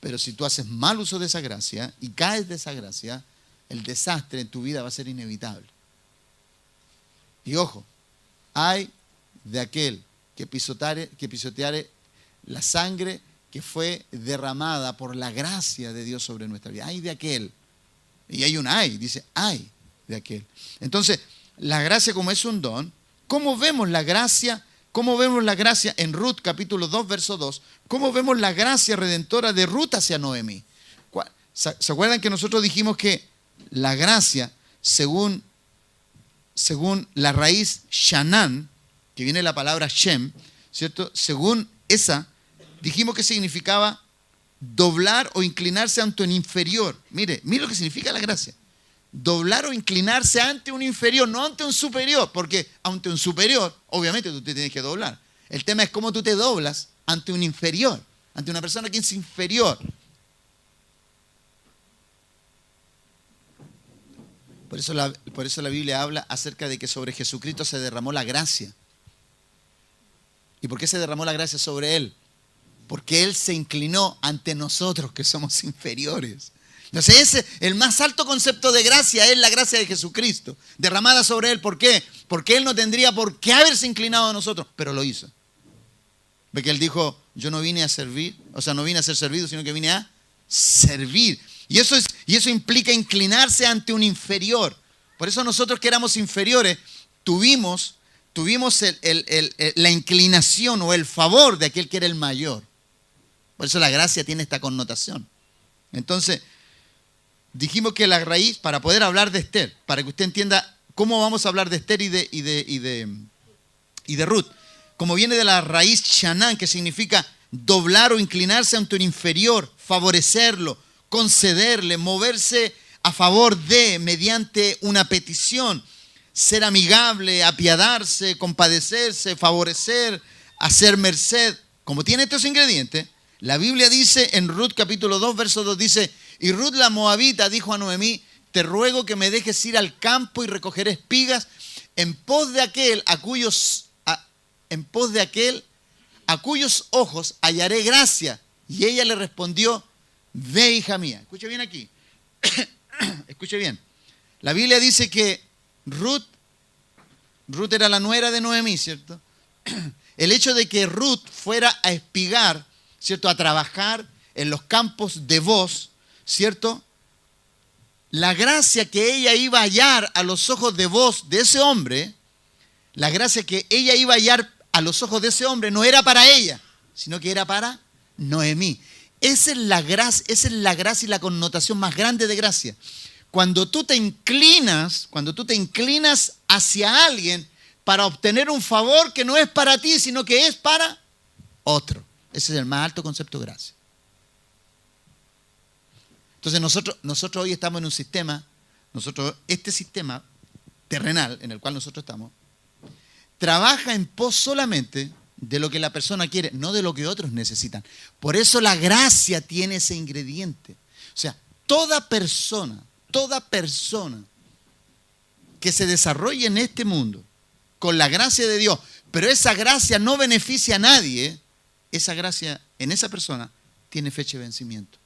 Pero si tú haces mal uso de esa gracia y caes de esa gracia, el desastre en tu vida va a ser inevitable. Y ojo, hay de aquel que pisoteare la sangre que fue derramada por la gracia de Dios sobre nuestra vida. Hay de aquel. Y hay un ay, dice ay de aquel. Entonces, la gracia como es un don, ¿cómo vemos la gracia? ¿Cómo vemos la gracia en Ruth capítulo 2, verso 2? ¿Cómo vemos la gracia redentora de Ruth hacia Noemí? ¿Se acuerdan que nosotros dijimos que la gracia, según la raíz Shanán, que viene de la palabra Shem, ¿cierto? Según esa, dijimos que significaba doblar o inclinarse ante un inferior. Mire lo que significa la gracia. Doblar o inclinarse ante un inferior, no ante un superior, porque ante un superior, obviamente tú te tienes que doblar. El tema es cómo tú te doblas ante un inferior, ante una persona que es inferior. Por eso la Biblia habla acerca de que sobre Jesucristo se derramó la gracia. ¿Y por qué se derramó la gracia sobre Él? Porque Él se inclinó ante nosotros que somos inferiores. Entonces el más alto concepto de gracia es la gracia de Jesucristo, derramada sobre Él. ¿Por qué? Porque Él no tendría por qué haberse inclinado a nosotros, pero lo hizo. Porque Él dijo, yo no vine a servir, no vine a ser servido, sino que vine a servir. Y eso implica inclinarse ante un inferior. Por eso nosotros que éramos inferiores, tuvimos la inclinación o el favor de aquel que era el mayor. Por eso la gracia tiene esta connotación. Entonces, dijimos que la raíz, para poder hablar de Esther, para que usted entienda cómo vamos a hablar de Esther y de Ruth, como viene de la raíz Shanán, que significa doblar o inclinarse ante un inferior, favorecerlo, concederle, moverse a favor de, mediante una petición, ser amigable, apiadarse, compadecerse, favorecer, hacer merced. Como tiene estos ingredientes, la Biblia dice en Ruth capítulo 2, verso 2, dice: y Ruth la moabita dijo a Noemí: te ruego que me dejes ir al campo y recoger espigas en pos de aquel a cuyos ojos hallaré gracia. Y ella le respondió: ve, hija mía. Escuche bien aquí. Escuche bien. La Biblia dice que Ruth era la nuera de Noemí, ¿cierto? El hecho de que Ruth fuera a espigar, ¿cierto?, a trabajar en los campos de Booz, ¿cierto? La gracia que ella iba a hallar a los ojos de Booz, de ese hombre, la gracia que ella iba a hallar a los ojos de ese hombre no era para ella, sino que era para Noemí. Esa es la gracia y la connotación más grande de gracia. Cuando tú te inclinas hacia alguien para obtener un favor que no es para ti, sino que es para otro. Ese es el más alto concepto de gracia. Entonces nosotros hoy estamos en un sistema, este sistema terrenal en el cual nosotros estamos, trabaja en pos solamente de lo que la persona quiere, no de lo que otros necesitan. Por eso la gracia tiene ese ingrediente. O sea, toda persona que se desarrolle en este mundo con la gracia de Dios, pero esa gracia no beneficia a nadie, esa gracia en esa persona tiene fecha de vencimiento.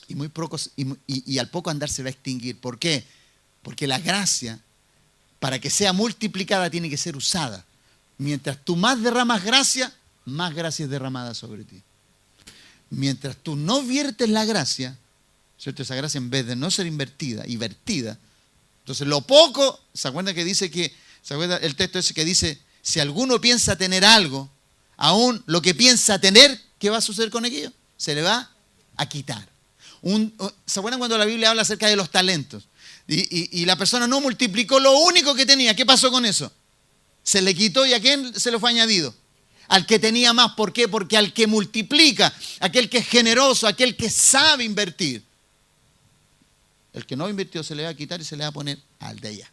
Y al poco andar se va a extinguir. ¿Por qué? Porque la gracia, para que sea multiplicada, tiene que ser usada. Mientras tú más derramas gracia, más gracia es derramada sobre ti. Mientras tú no viertes la gracia, ¿cierto? Esa gracia, en vez de no ser invertida y vertida, entonces lo poco, ¿se acuerdan ¿se acuerda el texto ese que dice: si alguno piensa tener algo, aún lo que piensa tener, ¿qué va a suceder con aquello? Se le va a quitar. ¿Se acuerdan cuando la Biblia habla acerca de los talentos? Y la persona no multiplicó lo único que tenía. ¿Qué pasó con eso? Se le quitó, ¿y a quién se le fue añadido? Al que tenía más. ¿Por qué? Porque al que multiplica, aquel que es generoso, aquel que sabe invertir, el que no invirtió se le va a quitar y se le va a poner al de allá.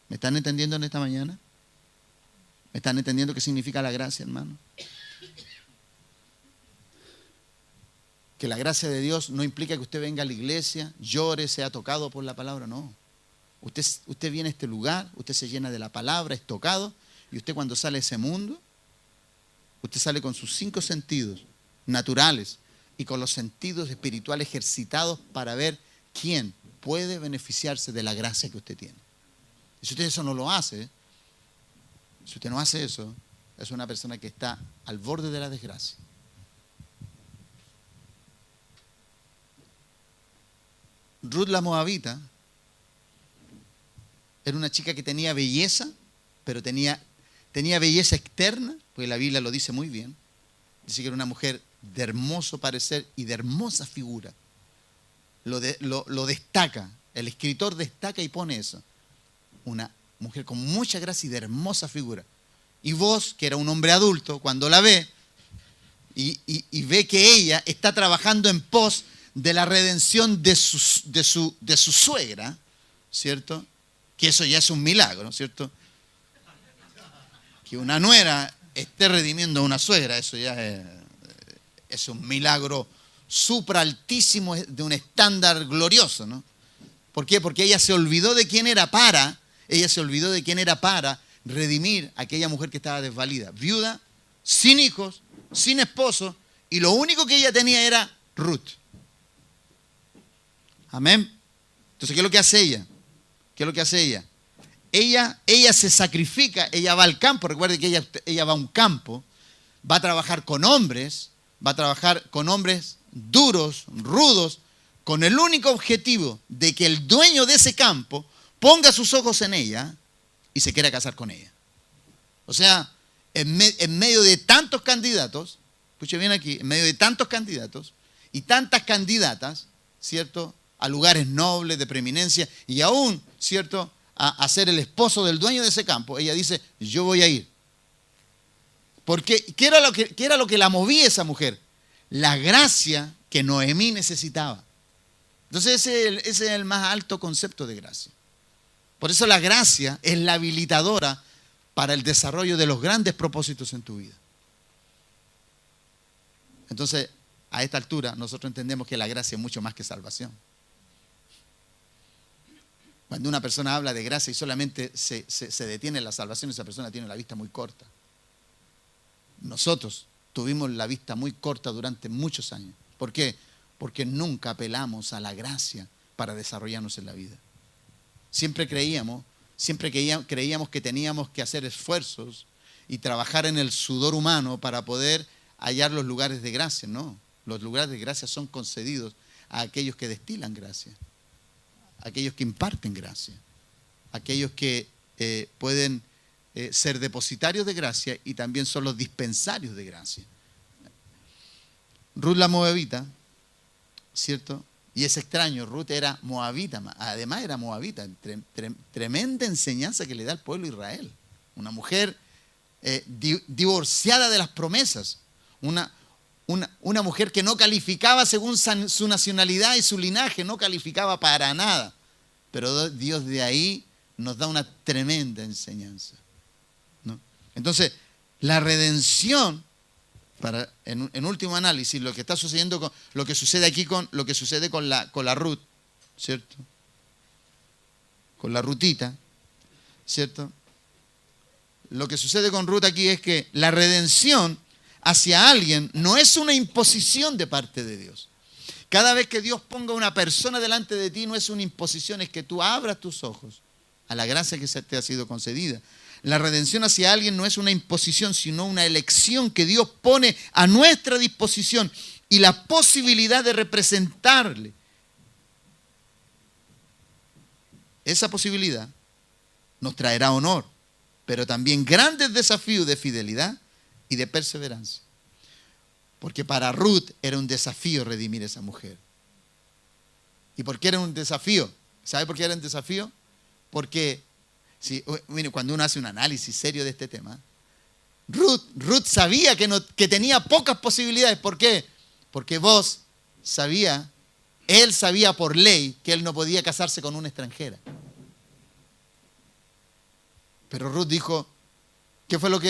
¿Me están entendiendo en esta mañana? ¿Me están entendiendo qué significa la gracia, hermano? Que la gracia de Dios no implica que usted venga a la iglesia, llore, sea tocado por la palabra, no. Usted viene a este lugar, usted se llena de la palabra, es tocado, y usted cuando sale a ese mundo, usted sale con sus 5 sentidos naturales y con los sentidos espirituales ejercitados para ver quién puede beneficiarse de la gracia que usted tiene. Y si usted eso no lo hace, si usted no hace eso, es una persona que está al borde de la desgracia. Ruth la moabita era una chica que tenía belleza, pero tenía belleza externa, porque la Biblia lo dice muy bien. Dice que era una mujer de hermoso parecer y de hermosa figura. Lo destaca, el escritor destaca y pone eso. Una mujer con mucha gracia y de hermosa figura. Y vos, que era un hombre adulto, cuando la ve y ve que ella está trabajando en pos de la redención de su suegra, ¿cierto? Que eso ya es un milagro, ¿cierto? Que una nuera esté redimiendo a una suegra, eso ya es un milagro supraaltísimo, de un estándar glorioso, ¿no? ¿Por qué? Porque ella se olvidó de quién era para redimir a aquella mujer que estaba desvalida, viuda, sin hijos, sin esposo, y lo único que ella tenía era Ruth. Amén. Entonces, ¿qué es lo que hace ella? Ella se sacrifica, ella va al campo. Recuerde que ella va a un campo, va a trabajar con hombres duros, rudos, con el único objetivo de que el dueño de ese campo ponga sus ojos en ella y se quiera casar con ella. O sea, en medio de tantos candidatos, escuche bien aquí, en medio de tantos candidatos y tantas candidatas, ¿cierto?, a lugares nobles, de preeminencia, y aún, ¿cierto?, a ser el esposo del dueño de ese campo, ella dice: yo voy a ir. Porque, qué era lo que la movía a esa mujer? La gracia que Noemí necesitaba. Entonces ese es el más alto concepto de gracia. Por eso la gracia es la habilitadora para el desarrollo de los grandes propósitos en tu vida. Entonces, a esta altura, nosotros entendemos que la gracia es mucho más que salvación. Cuando una persona habla de gracia y solamente se detiene en la salvación, esa persona tiene la vista muy corta. Nosotros tuvimos la vista muy corta durante muchos años. ¿Por qué? Porque nunca apelamos a la gracia para desarrollarnos en la vida. Siempre creíamos que teníamos que hacer esfuerzos y trabajar en el sudor humano para poder hallar los lugares de gracia. No, los lugares de gracia son concedidos a aquellos que destilan gracia, a aquellos que imparten gracia, a aquellos que pueden ser depositarios de gracia y también son los dispensarios de gracia. Ruth la moabita, ¿cierto? Y es extraño, Ruth era moabita, además era moabita, tremenda enseñanza que le da al pueblo de Israel. Una mujer divorciada de las promesas, una mujer que no calificaba según su nacionalidad y su linaje, no calificaba para nada. Pero Dios de ahí nos da una tremenda enseñanza, ¿no? Entonces, la redención, en último análisis, lo que está sucediendo con lo que sucede aquí con lo que sucede con la Ruth, ¿cierto? Con la Rutita, ¿cierto? Lo que sucede con Ruth aquí es que la redención hacia alguien no es una imposición de parte de Dios. Cada vez que Dios ponga una persona delante de ti, no es una imposición, es que tú abras tus ojos a la gracia que te ha sido concedida. La redención hacia alguien no es una imposición, sino una elección que Dios pone a nuestra disposición y la posibilidad de representarle. Esa posibilidad nos traerá honor, pero también grandes desafíos de fidelidad y de perseverancia. Porque para Ruth era un desafío redimir a esa mujer. ¿Y por qué era un desafío? ¿Sabe por qué era un desafío? Porque mire, cuando uno hace un análisis serio de este tema, Ruth sabía que tenía pocas posibilidades. ¿Por qué? Porque él sabía por ley que él no podía casarse con una extranjera. Pero Ruth dijo, ¿qué fue lo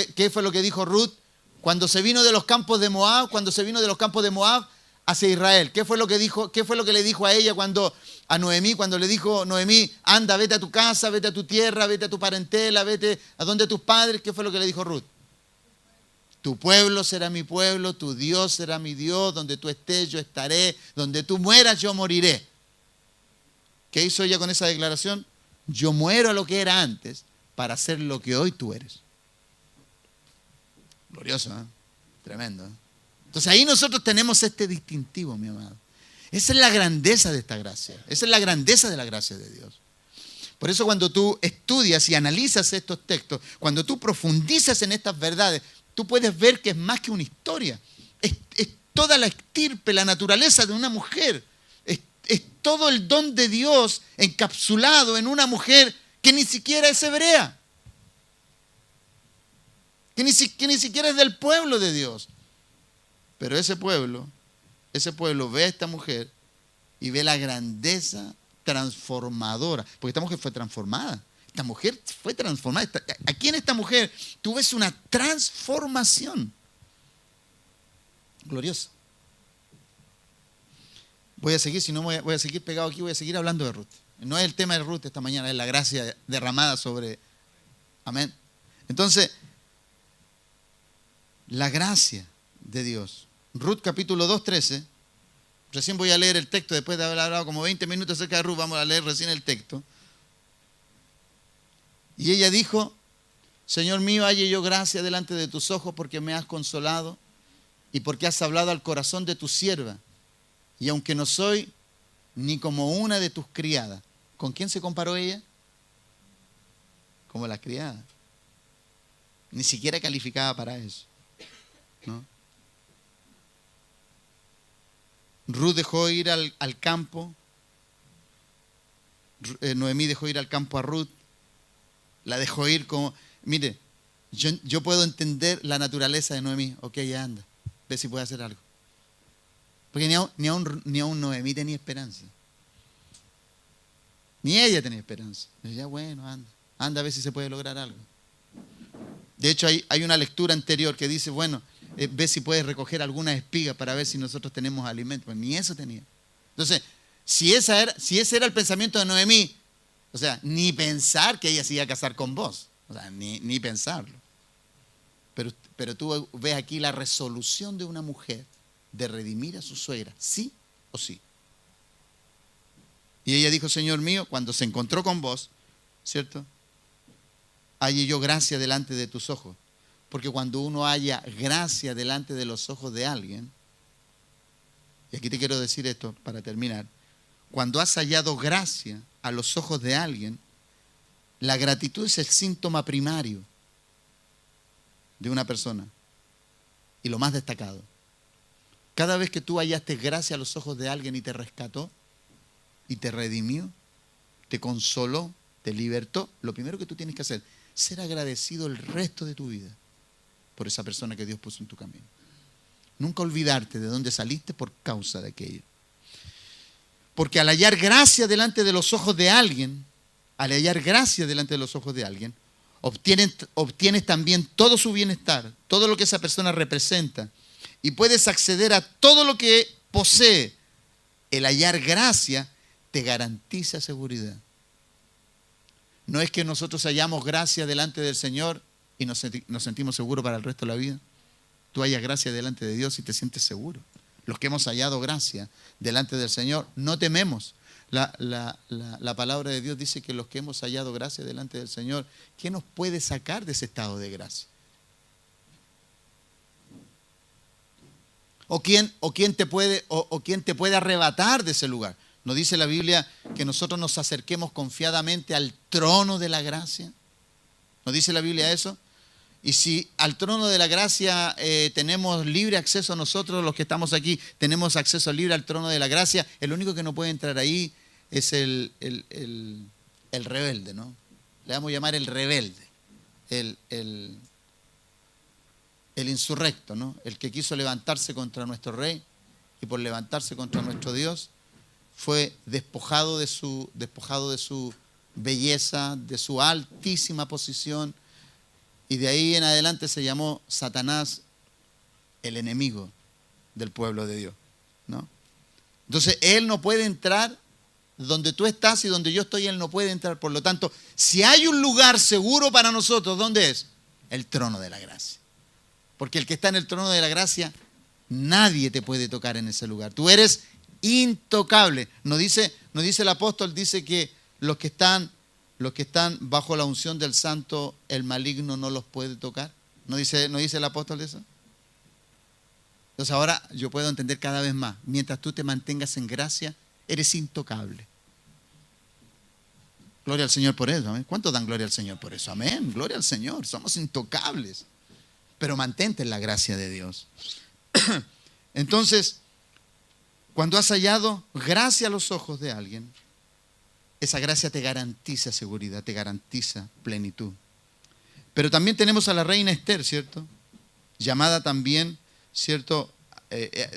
que dijo Ruth cuando se vino de los campos de Moab? Cuando se vino de los campos de Moab hacia Israel. ¿Qué fue lo que dijo? ¿Qué fue lo que le dijo a ella a Noemí, cuando le dijo, Noemí, anda, vete a tu casa, vete a tu tierra, vete a tu parentela, vete a donde tus padres? ¿Qué fue lo que le dijo Ruth? Tu pueblo será mi pueblo, tu Dios será mi Dios, donde tú estés yo estaré, donde tú mueras yo moriré. ¿Qué hizo ella con esa declaración? Yo muero a lo que era antes para ser lo que hoy tú eres. Glorioso, ¿eh? Tremendo, ¿eh? Entonces ahí nosotros tenemos este distintivo, mi amado. Esa es la grandeza de esta gracia. Esa es la grandeza de la gracia de Dios. Por eso cuando tú estudias y analizas estos textos, cuando tú profundizas en estas verdades, tú puedes ver que es más que una historia. Es toda la estirpe, la naturaleza de una mujer. Es todo el don de Dios encapsulado en una mujer que ni siquiera es hebrea. Que ni siquiera es del pueblo de Dios. Pero ese pueblo ve a esta mujer y ve la grandeza transformadora. Porque esta mujer fue transformada. Esta mujer fue transformada. Aquí en esta mujer tú ves una transformación gloriosa. Voy a seguir, si no voy a seguir pegado aquí, voy a seguir hablando de Ruth. No es el tema de Ruth esta mañana, es la gracia derramada sobre... Amén. Entonces, la gracia de Dios. Ruth capítulo 2, 13. Recién voy a leer el texto, después de haber hablado como 20 minutos acerca de Ruth, vamos a leer recién el texto. Y ella dijo, Señor mío, halle yo gracia delante de tus ojos porque me has consolado y porque has hablado al corazón de tu sierva. Y aunque no soy ni como una de tus criadas. ¿Con quién se comparó ella? Como la criada. Ni siquiera calificaba para eso, ¿no? Ruth dejó ir al campo. Noemí dejó ir al campo a Ruth. La dejó ir como... Mire, yo puedo entender la naturaleza de Noemí. Ok, ya anda, ve si puede hacer algo. Porque ni aún Noemí tenía esperanza. Ni ella tenía esperanza. Ya bueno, anda a ver si se puede lograr algo. De hecho, hay una lectura anterior que dice, bueno, ve si puedes recoger algunas espigas para ver si nosotros tenemos alimento. Pues ni eso tenía. Entonces, si ese era el pensamiento de Noemí, o sea, ni pensar que ella se iba a casar con vos. O sea, ni pensarlo. Pero tú ves aquí la resolución de una mujer de redimir a su suegra, sí o sí. Y ella dijo, Señor mío, cuando se encontró con vos, ¿cierto? Hallé yo gracia delante de tus ojos. Porque cuando uno halla gracia delante de los ojos de alguien, y aquí te quiero decir esto para terminar, cuando has hallado gracia a los ojos de alguien, la gratitud es el síntoma primario de una persona y lo más destacado. Cada vez que tú hallaste gracia a los ojos de alguien y te rescató y te redimió, te consoló, te libertó, lo primero que tú tienes que hacer es ser agradecido el resto de tu vida por esa persona que Dios puso en tu camino. Nunca olvidarte de dónde saliste por causa de aquello. Porque al hallar gracia delante de los ojos de alguien, obtienes también todo su bienestar, todo lo que esa persona representa, y puedes acceder a todo lo que posee. El hallar gracia te garantiza seguridad. No es que nosotros hallamos gracia delante del Señor y nos sentimos seguros para el resto de la vida. Tú hallas gracia delante de Dios y te sientes seguro. Los que hemos hallado gracia delante del Señor, no tememos. La palabra de Dios dice que los que hemos hallado gracia delante del Señor, ¿qué nos puede sacar de ese estado de gracia? ¿O quién te puede arrebatar de ese lugar? ¿No dice la Biblia que nosotros nos acerquemos confiadamente al trono de la gracia? ¿No dice la Biblia eso? Y si al trono de la gracia tenemos libre acceso nosotros, los que estamos aquí, tenemos acceso libre al trono de la gracia, el único que no puede entrar ahí es el rebelde, ¿no? Le vamos a llamar el rebelde, el insurrecto, ¿no? El que quiso levantarse contra nuestro rey y por levantarse contra nuestro Dios fue despojado de su belleza, de su altísima posición, y de ahí en adelante se llamó Satanás el enemigo del pueblo de Dios, ¿no? Entonces, él no puede entrar donde tú estás y donde yo estoy, él no puede entrar. Por lo tanto, si hay un lugar seguro para nosotros, ¿dónde es? El trono de la gracia. Porque el que está en el trono de la gracia, nadie te puede tocar en ese lugar. Tú eres intocable. No dice el apóstol, dice que los que están bajo la unción del santo, el maligno no los puede tocar. ¿No dice el apóstol eso? Entonces ahora yo puedo entender cada vez más. Mientras tú te mantengas en gracia, eres intocable. Gloria al Señor por eso. ¿Amén? ¿Cuántos dan gloria al Señor por eso? Amén. Gloria al Señor. Somos intocables. Pero mantente en la gracia de Dios. Entonces, cuando has hallado gracia a los ojos de alguien, esa gracia te garantiza seguridad, te garantiza plenitud. Pero también tenemos a la reina Esther, ¿cierto? Llamada también, ¿cierto?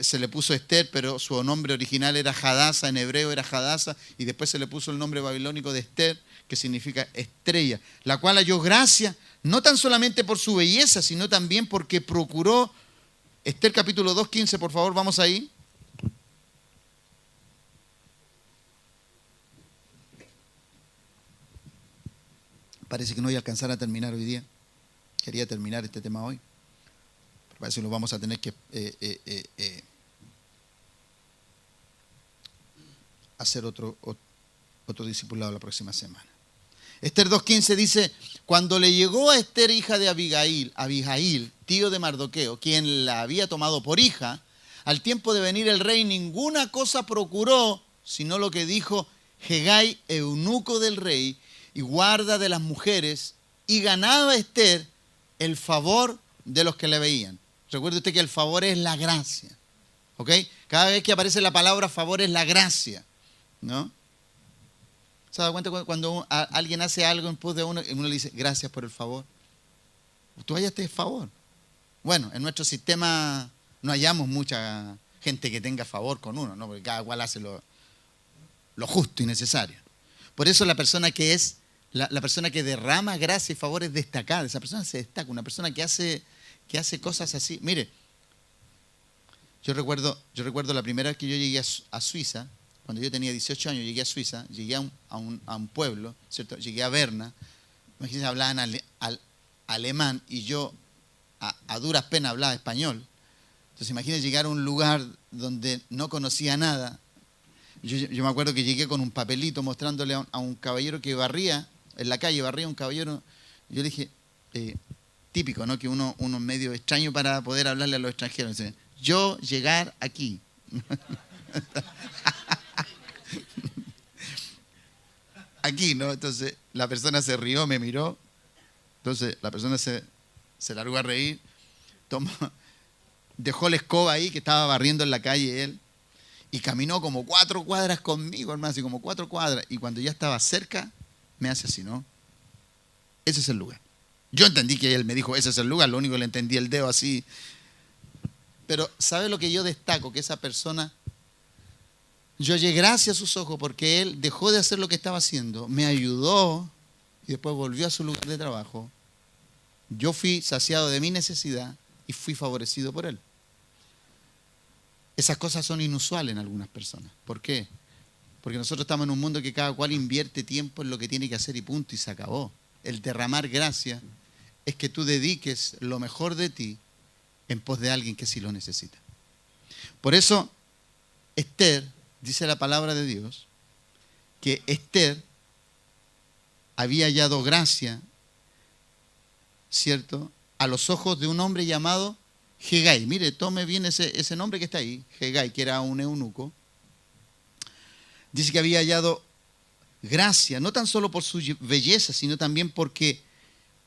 Se le puso Esther, pero su nombre original era Hadasa, en hebreo era Hadasa, y después se le puso el nombre babilónico de Esther, que significa estrella, la cual halló gracia, no tan solamente por su belleza, sino también porque procuró. Esther capítulo 2:15, por favor, vamos ahí. Parece que no voy a alcanzar a terminar hoy día. Quería terminar este tema hoy. Pero parece que lo vamos a tener que hacer otro discipulado la próxima semana. Esther 2:15 dice, cuando le llegó a Esther, hija de Abihail, tío de Mardoqueo, quien la había tomado por hija, al tiempo de venir el rey, ninguna cosa procuró, sino lo que dijo Hegai, eunuco del rey, y guarda de las mujeres, y ganaba Esther el favor de los que le veían. Recuerde usted que el favor es la gracia, ¿ok? Cada vez que aparece la palabra favor es la gracia, ¿no? ¿Se da cuenta cuando alguien hace algo en pos de uno y uno le dice gracias por el favor? Tú hallaste favor. Bueno, en nuestro sistema no hallamos mucha gente que tenga favor con uno, ¿no? Porque cada cual hace lo justo y necesario. Por eso la persona que es, la persona que derrama gracia y favor es destacada. Esa persona se destaca. Una persona que hace cosas así. Mire, yo recuerdo la primera vez que yo llegué a Suiza, cuando yo tenía 18 años, llegué a Suiza, llegué a un pueblo, ¿cierto? Llegué a Berna. Imagínense, hablaban alemán y yo a duras penas hablaba español. Entonces imagínense llegar a un lugar donde no conocía nada. Yo me acuerdo que llegué con un papelito mostrándole a un caballero que barría, en la calle barría un caballero. Yo le dije, típico, ¿no? Que uno es medio extraño para poder hablarle a los extranjeros. Dice, yo llegar aquí. Aquí, ¿no? Entonces la persona se rió, me miró. Entonces la persona se largó a reír. Dejó la escoba ahí que estaba barriendo en la calle él. Y caminó como 4 cuadras conmigo, hermano, así como 4 cuadras. Y cuando ya estaba cerca, me hace así, ¿no? Ese es el lugar. Yo entendí que él me dijo, ese es el lugar. Lo único que le entendí el dedo así. Pero ¿sabe lo que yo destaco? Que esa persona, yo llegué gracias a sus ojos porque él dejó de hacer lo que estaba haciendo, me ayudó y después volvió a su lugar de trabajo. Yo fui saciado de mi necesidad y fui favorecido por él. Esas cosas son inusuales en algunas personas. ¿Por qué? Porque nosotros estamos en un mundo que cada cual invierte tiempo en lo que tiene que hacer y punto, y se acabó. El derramar gracia es que tú dediques lo mejor de ti en pos de alguien que sí lo necesita. Por eso, Esther, dice la palabra de Dios, que Esther había hallado gracia, ¿cierto?, a los ojos de un hombre llamado Hegai. Mire, tome bien ese nombre que está ahí, Hegai, que era un eunuco. Dice que había hallado gracia, no tan solo por su belleza, sino también porque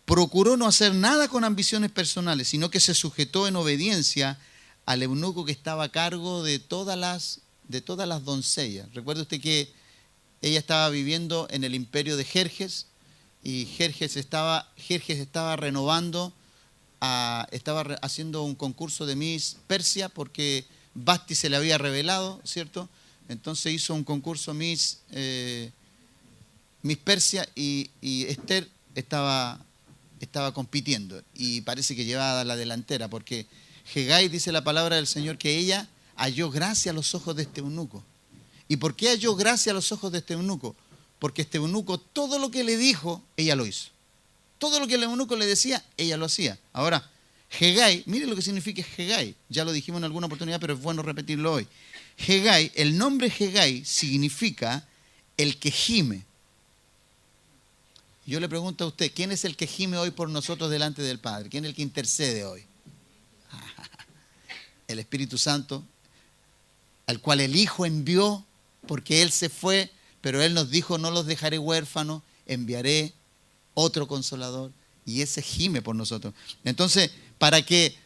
procuró no hacer nada con ambiciones personales, sino que se sujetó en obediencia al eunuco que estaba a cargo de todas las doncellas. Recuerde usted que ella estaba viviendo en el imperio de Jerjes y Jerjes estaba renovando, estaba haciendo un concurso de Miss Persia porque Basti se le había revelado, ¿cierto? Entonces hizo un concurso Miss Persia y Esther estaba compitiendo y parece que llevaba la delantera porque Hegai, dice la palabra del Señor, que ella halló gracia a los ojos de este eunuco. ¿Y por qué halló gracia a los ojos de este eunuco? Porque este eunuco, todo lo que le dijo, ella lo hizo. Todo lo que el eunuco le decía, ella lo hacía. Ahora, Hegai, mire lo que significa Hegai. Ya lo dijimos en alguna oportunidad, pero es bueno repetirlo hoy. Hegai, el nombre Hegai significa el que gime. Yo le pregunto a usted, ¿quién es el que gime hoy por nosotros delante del Padre? ¿Quién es el que intercede hoy? El Espíritu Santo, al cual el Hijo envió, porque Él se fue, pero Él nos dijo, no los dejaré huérfanos, enviaré otro Consolador, y ese gime por nosotros. Entonces, para que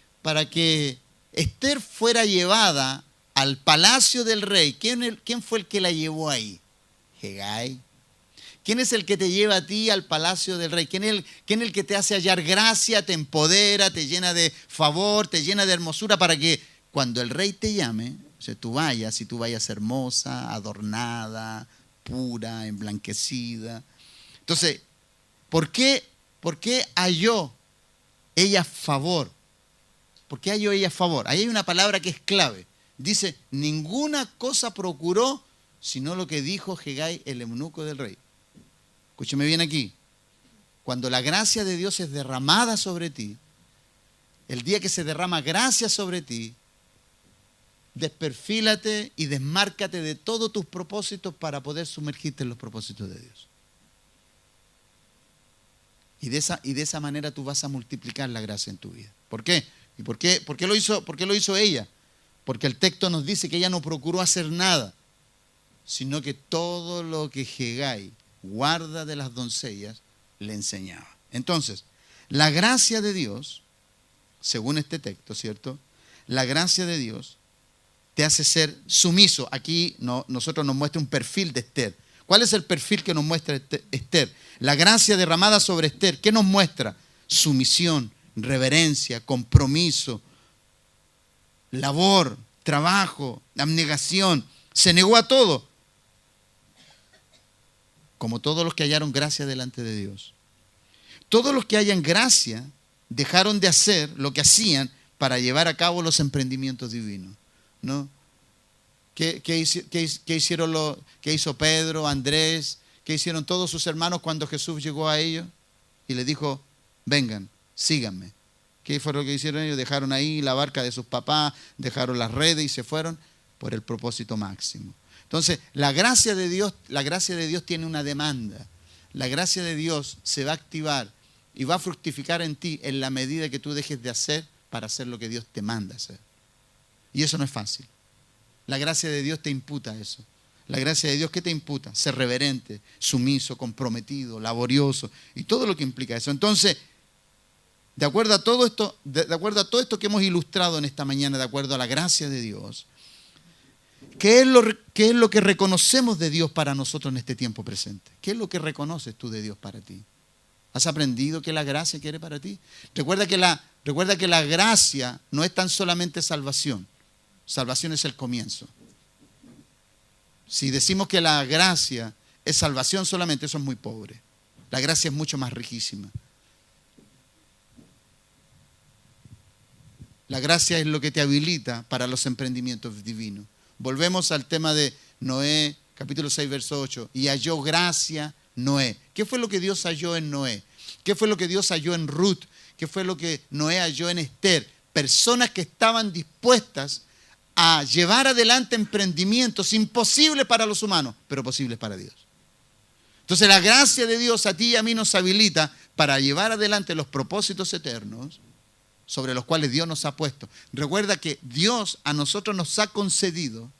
Esther fuera llevada al palacio del rey, ¿quién fue el que la llevó ahí? Hegai. ¿Quién es el que te lleva a ti al palacio del rey? ¿Quién es el que te hace hallar gracia, te empodera, te llena de favor, te llena de hermosura para que cuando el rey te llame, o sea, tú vayas hermosa, adornada, pura, emblanquecida? Entonces, ¿por qué halló ella favor? ¿Por qué halló ella favor? Ahí hay una palabra que es clave. Dice, ninguna cosa procuró sino lo que dijo Hegai, el eunuco del rey. Escúcheme bien aquí. Cuando la gracia de Dios es derramada sobre ti, el día que se derrama gracia sobre ti, desperfílate y desmárcate de todos tus propósitos para poder sumergirte en los propósitos de Dios. Y de esa manera tú vas a multiplicar la gracia en tu vida. ¿Por qué? ¿Y por qué lo hizo ella? Porque el texto nos dice que ella no procuró hacer nada, sino que todo lo que Hegai, guarda de las doncellas, le enseñaba. Entonces, la gracia de Dios, según este texto, ¿cierto? La gracia de Dios te hace ser sumiso. Aquí nosotros nos muestra un perfil de Esther. ¿Cuál es el perfil que nos muestra Esther? La gracia derramada sobre Esther, ¿qué nos muestra? Sumisión, reverencia, compromiso, labor, trabajo, abnegación. Se negó a todo, como todos los que hallaron gracia delante de Dios. Todos los que hallan gracia dejaron de hacer lo que hacían para llevar a cabo los emprendimientos divinos, ¿no? ¿Qué hizo Pedro, Andrés? ¿Qué hicieron todos sus hermanos cuando Jesús llegó a ellos? Y les dijo, vengan, síganme. ¿Qué fue lo que hicieron ellos? Dejaron ahí la barca de sus papás, dejaron las redes y se fueron por el propósito máximo. Entonces, la gracia de Dios tiene una demanda. La gracia de Dios se va a activar y va a fructificar en ti en la medida que tú dejes de hacer para hacer lo que Dios te manda hacer. Y eso no es fácil. La gracia de Dios te imputa eso. La gracia de Dios, ¿qué te imputa? Ser reverente, sumiso, comprometido, laborioso y todo lo que implica eso. Entonces, de acuerdo a todo esto que hemos ilustrado en esta mañana, de acuerdo a la gracia de Dios, ¿qué es lo que reconocemos de Dios para nosotros en este tiempo presente? ¿Qué es lo que reconoces tú de Dios para ti? ¿Has aprendido qué la gracia quiere para ti? Recuerda que la gracia no es tan solamente salvación. Salvación es el comienzo. Si decimos que la gracia es salvación solamente, eso es muy pobre. La gracia es mucho más riquísima. La gracia es lo que te habilita para los emprendimientos divinos. Volvemos al tema de Noé, capítulo 6, verso 8. Y halló gracia Noé. ¿Qué fue lo que Dios halló en Noé? ¿Qué fue lo que Dios halló en Ruth? ¿Qué fue lo que Noé halló en Esther? Personas que estaban dispuestas a llevar adelante emprendimientos imposibles para los humanos, pero posibles para Dios. Entonces la gracia de Dios a ti y a mí nos habilita para llevar adelante los propósitos eternos sobre los cuales Dios nos ha puesto. Recuerda que Dios a nosotros nos ha concedido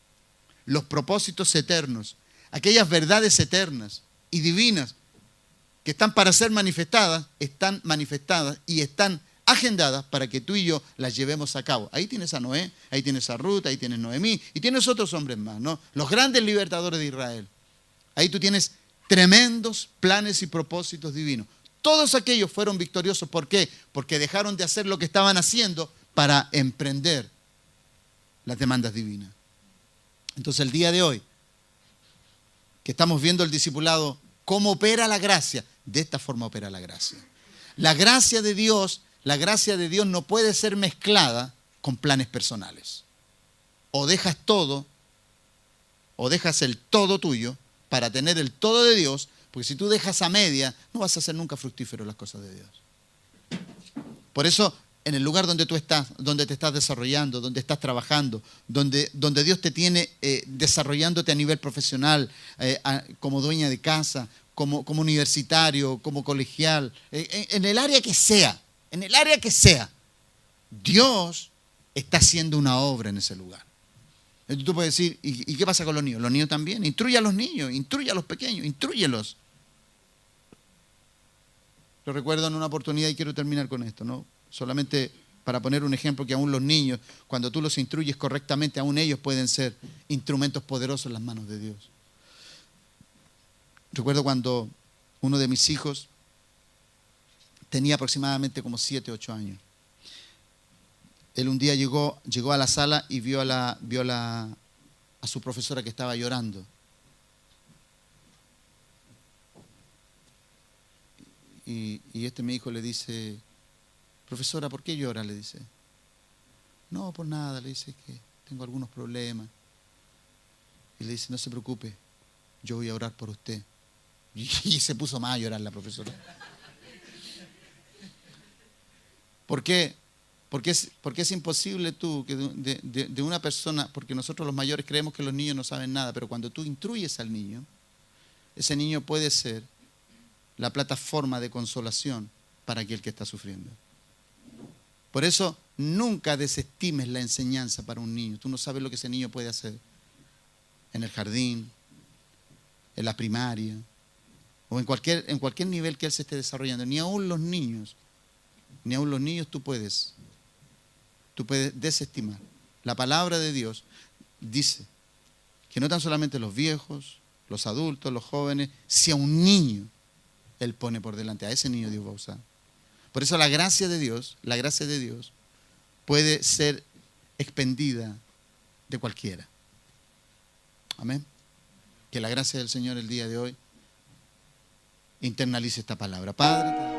los propósitos eternos, aquellas verdades eternas y divinas que están para ser manifestadas, están manifestadas y están agendadas para que tú y yo las llevemos a cabo. Ahí tienes a Noé, ahí tienes a Ruth, ahí tienes Noemí y tienes otros hombres más, ¿no? Los grandes libertadores de Israel. Ahí tú tienes tremendos planes y propósitos divinos. Todos aquellos fueron victoriosos. ¿Por qué? Porque dejaron de hacer lo que estaban haciendo para emprender las demandas divinas. Entonces el día de hoy, que estamos viendo el discipulado, ¿cómo opera la gracia? De esta forma opera la gracia. La gracia de Dios no puede ser mezclada con planes personales. O dejas todo, o dejas el todo tuyo para tener el todo de Dios, porque si tú dejas a media, no vas a hacer nunca fructífero las cosas de Dios. Por eso, en el lugar donde tú estás, donde te estás desarrollando, donde estás trabajando, donde Dios te tiene desarrollándote a nivel profesional, como dueña de casa, como universitario, como colegial, en el área que sea, Dios está haciendo una obra en ese lugar. Entonces tú puedes decir, ¿y qué pasa con los niños? Los niños también. Instruye a los niños, instruye a los pequeños, instrúyelos. Lo recuerdo en una oportunidad y quiero terminar con esto, ¿no? Solamente para poner un ejemplo, que aún los niños, cuando tú los instruyes correctamente, aún ellos pueden ser instrumentos poderosos en las manos de Dios. Recuerdo cuando uno de mis hijos tenía aproximadamente como 7, 8 años. Él un día llegó a la sala y vio a su profesora que estaba llorando. Y mi hijo le dice, profesora, ¿por qué llora? Le dice. No, por nada, le dice, que tengo algunos problemas. Y le dice, no se preocupe, yo voy a orar por usted. Y se puso más a llorar la profesora. ¿Por qué? Porque es imposible tú que de una persona, porque nosotros los mayores creemos que los niños no saben nada, pero cuando tú instruyes al niño, ese niño puede ser la plataforma de consolación para aquel que está sufriendo. Por eso, nunca desestimes la enseñanza para un niño. Tú no sabes lo que ese niño puede hacer en el jardín, en la primaria, o en cualquier nivel que él se esté desarrollando. Ni aún los niños tú puedes desestimar. La palabra de Dios dice que no tan solamente los viejos, los adultos, los jóvenes, si a un niño Él pone por delante, a ese niño Dios va a usar. Por eso la gracia de Dios puede ser expendida de cualquiera. Amén. Que la gracia del Señor el día de hoy internalice esta palabra. Padre.